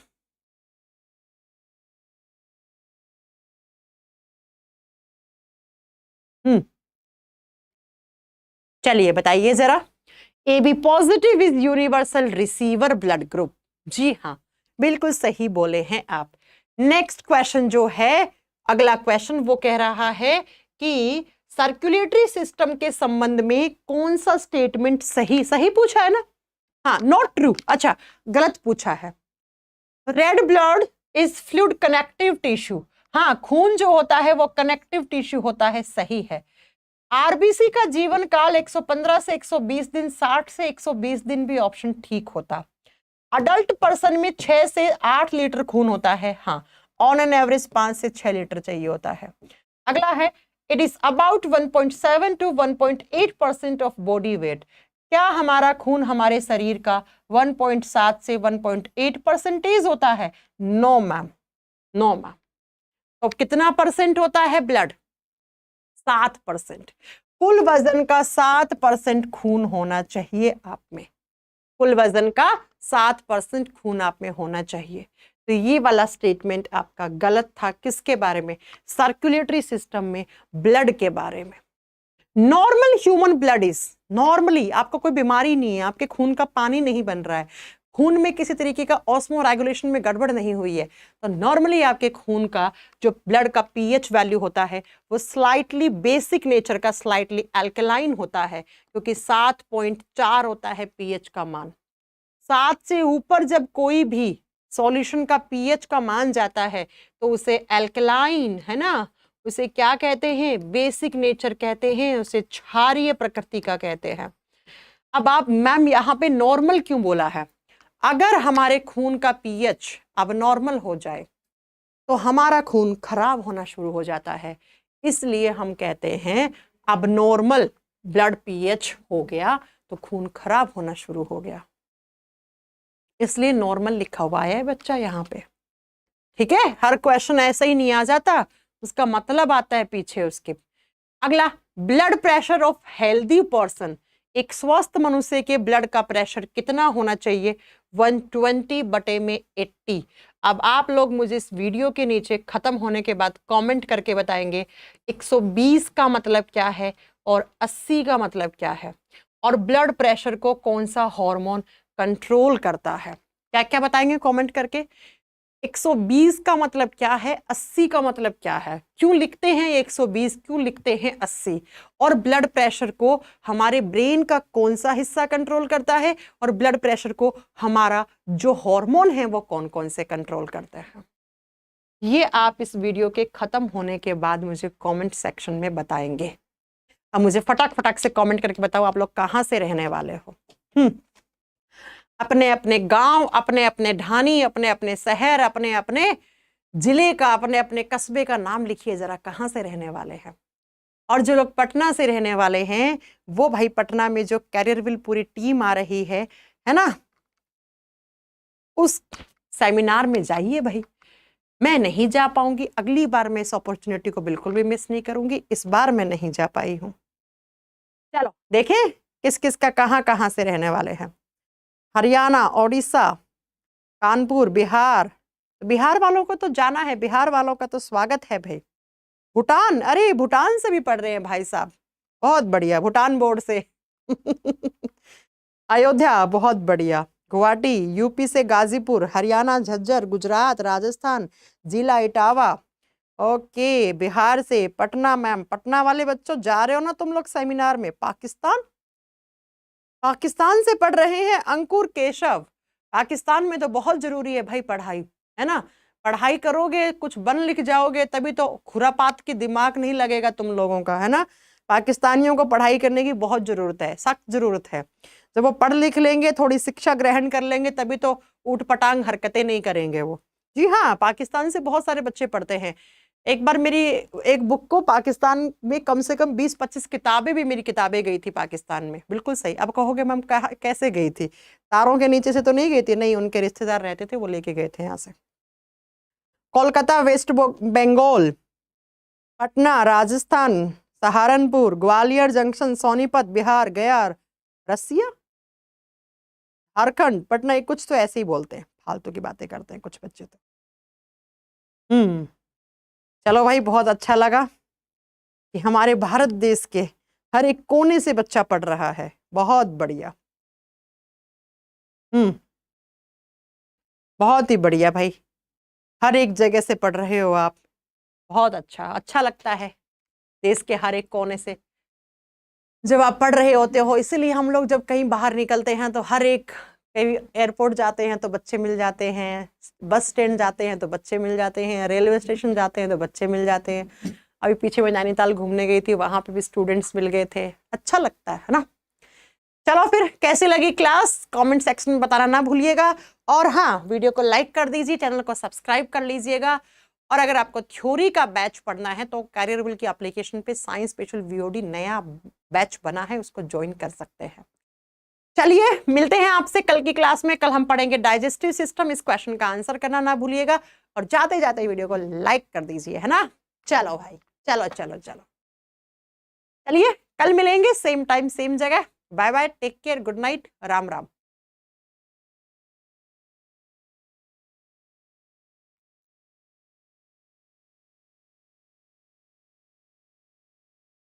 चलिए बताइए जरा। A B positive is universal receiver blood group. जी हाँ, बिल्कुल सही बोले हैं आप। नेक्स्ट क्वेश्चन जो है, अगला क्वेश्चन वो कह रहा है कि सर्कुलेटरी सिस्टम के संबंध में कौन सा स्टेटमेंट सही, सही पूछा है ना? हाँ, नॉट ट्रू। अच्छा, गलत पूछा है। Red blood is fluid connective tissue. हाँ, खून जो होता है वो कनेक्टिव टिश्यू होता है, सही है। आरबीसी का जीवन काल 115 से 120 दिन, 60 से 120 दिन भी ऑप्शन ठीक होता। अडल्ट पर्सन में 6 से 8 लीटर खून होता है, हाँ, ऑन एन एवरेज 5 से 6 लीटर चाहिए होता है। अगला है, it is about 1.7 to 1.8% of body weight. क्या हमारा खून हमारे शरीर का 1.7 से 1.8% होता है? No ma'am, no ma'am. तो कितना परसेंट होता है ब्लड? 7%। कुल वजन का 7% खून होना चाहिए आप में, कुल वजन का 7% खून आप में होना चाहिए। तो ये वाला स्टेटमेंट आपका गलत था। किसके बारे में? सर्कुलेटरी सिस्टम में ब्लड के बारे में। Normal human blood is, normally आपको कोई बीमारी नहीं है, आपके खून का पानी नहीं बन रहा है, खून में किसी तरीके का ऑस्मो रेगुलेशन में गड़बड़ नहीं हुई है, तो नॉर्मली आपके खून का जो ब्लड का पीएच वैल्यू होता है वो स्लाइटली बेसिक नेचर का, स्लाइटली अल्कलाइन होता है, क्योंकि 7.4 होता है पीएच का मान। 7 से ऊपर जब कोई भी सॉल्यूशन का पीएच का मान जाता है तो उसे अल्कलाइन, है ना, उसे क्या कहते हैं? बेसिक नेचर कहते हैं, उसे क्षारीय प्रकृति का कहते हैं। अब आप मैम यहाँ पे नॉर्मल क्यों बोला है? अगर हमारे खून का पीएच अब नॉर्मल हो जाए तो हमारा खून खराब होना शुरू हो जाता है, इसलिए हम कहते हैं अब नॉर्मल ब्लड पीएच हो गया तो खून खराब होना शुरू हो गया, इसलिए नॉर्मल लिखा हुआ है बच्चा यहाँ पे। ठीक है, हर क्वेश्चन ऐसा ही नहीं आ जाता, उसका मतलब आता है पीछे उसके। अगला, blood pressure of healthy person. एक स्वस्थ मनुष्य के ब्लड का प्रेशर कितना होना चाहिए? 120/80। अब आप लोग मुझे इस वीडियो के नीचे खत्म होने के बाद कमेंट करके बताएंगे 120 का मतलब क्या है और 80 का मतलब क्या है, और ब्लड प्रेशर को कौन सा हार्मोन कंट्रोल करता है। क्या क्या बताएंगे कमेंट करके। 120 का मतलब क्या है, 80 का मतलब क्या है, क्यों लिखते हैं 120, क्यों लिखते हैं 80, और ब्लड प्रेशर को हमारे ब्रेन का कौन सा हिस्सा कंट्रोल करता है, और ब्लड प्रेशर को हमारा जो हार्मोन है वो कौन कौन से कंट्रोल करते हैं। ये आप इस वीडियो के खत्म होने के बाद मुझे कमेंट सेक्शन में बताएंगे। अब मुझे फटाक फटाक से कमेंट करके बताओ आप लोग कहाँ से रहने वाले हो। अपने अपने गांव, अपने अपने ढानी, अपने अपने शहर, अपने अपने जिले का, अपने अपने कस्बे का नाम लिखिए जरा, कहाँ से रहने वाले हैं। और जो लोग पटना से रहने वाले हैं वो भाई पटना में जो कैरियरविल पूरी टीम आ रही है ना, उस सेमिनार में जाइए भाई। मैं नहीं जा पाऊंगी, अगली बार मैं इस अपॉर्चुनिटी को बिल्कुल भी मिस नहीं करूंगी, इस बार मैं नहीं जा पाई हूं। चलो देखें किस किस का कहाँ कहाँ से रहने वाले हैं। हरियाणा, ओडिशा, कानपुर, बिहार। बिहार वालों को तो जाना है, बिहार वालों का तो स्वागत है भाई। भूटान, अरे भूटान से भी पढ़ रहे हैं भाई साहब, बहुत बढ़िया, भूटान बोर्ड से। अयोध्या, बहुत बढ़िया। गुवाहाटी, यूपी से गाजीपुर, हरियाणा झज्जर, गुजरात, राजस्थान, जिला इटावा। ओके, बिहार से पटना। मैम पटना वाले बच्चों जा रहे हो ना तुम लोग सेमिनार में। पाकिस्तान, पाकिस्तान से पढ़ रहे हैं अंकुर केशव। पाकिस्तान में तो बहुत जरूरी है भाई पढ़ाई, है ना, पढ़ाई करोगे कुछ बन लिख जाओगे तभी तो, खुरापात की दिमाग नहीं लगेगा तुम लोगों का, है ना। पाकिस्तानियों को पढ़ाई करने की बहुत जरूरत है, सख्त जरूरत है। जब वो पढ़ लिख लेंगे, थोड़ी शिक्षा ग्रहण कर लेंगे, तभी तो ऊट पटांग हरकतें नहीं करेंगे वो। जी हाँ, पाकिस्तान से बहुत सारे बच्चे पढ़ते हैं। एक बार मेरी एक बुक को पाकिस्तान में कम से कम 20-25 किताबें भी, मेरी किताबें गई थी पाकिस्तान में। बिल्कुल सही। अब कहोगे मैम कैसे गई थी? तारों के नीचे से तो नहीं गई थी, नहीं, उनके रिश्तेदार रहते थे वो लेके गए थे यहाँ से। कोलकाता, वेस्ट बंगाल, पटना, राजस्थान, सहारनपुर, ग्वालियर जंक्शन, सोनीपत, बिहार, गया, रसिया, झारखंड, पटना, कुछ तो ऐसे ही बोलते हैं, फालतू की बातें करते हैं कुछ बच्चे तो। चलो भाई, बहुत अच्छा लगा कि हमारे भारत देश के हर एक कोने से बच्चा पढ़ रहा है, बहुत बढ़िया। बहुत ही बढ़िया भाई, हर एक जगह से पढ़ रहे हो आप, बहुत अच्छा, अच्छा लगता है देश के हर एक कोने से जब आप पढ़ रहे होते हो। इसीलिए हम लोग जब कहीं बाहर निकलते हैं तो हर एक कहीं एयरपोर्ट जाते हैं तो बच्चे मिल जाते हैं, बस स्टैंड जाते हैं तो बच्चे मिल जाते हैं, रेलवे स्टेशन जाते हैं तो बच्चे मिल जाते हैं। अभी पीछे मैं नैनीताल घूमने गई थी, वहां पे भी स्टूडेंट्स मिल गए थे, अच्छा लगता है ना। चलो फिर कैसी लगी क्लास कमेंट सेक्शन में बताना ना भूलिएगा। और हाँ, वीडियो को लाइक कर दीजिए, चैनल को सब्सक्राइब कर लीजिएगा। और अगर आपको थ्योरी का बैच पढ़ना है तो कैरियरविल की एप्लीकेशन पे साइंस स्पेशल वीओडी नया बैच बना है, उसको ज्वाइन कर सकते हैं। चलिए मिलते हैं आपसे कल की क्लास में। कल हम पढ़ेंगे डाइजेस्टिव सिस्टम। इस क्वेश्चन का आंसर करना ना भूलिएगा और जाते जाते वीडियो को लाइक कर दीजिए, है ना। चलो भाई, चलो चलो चलो, चलिए कल मिलेंगे सेम टाइम सेम जगह। Bye bye, take care, good night, Ram Ram.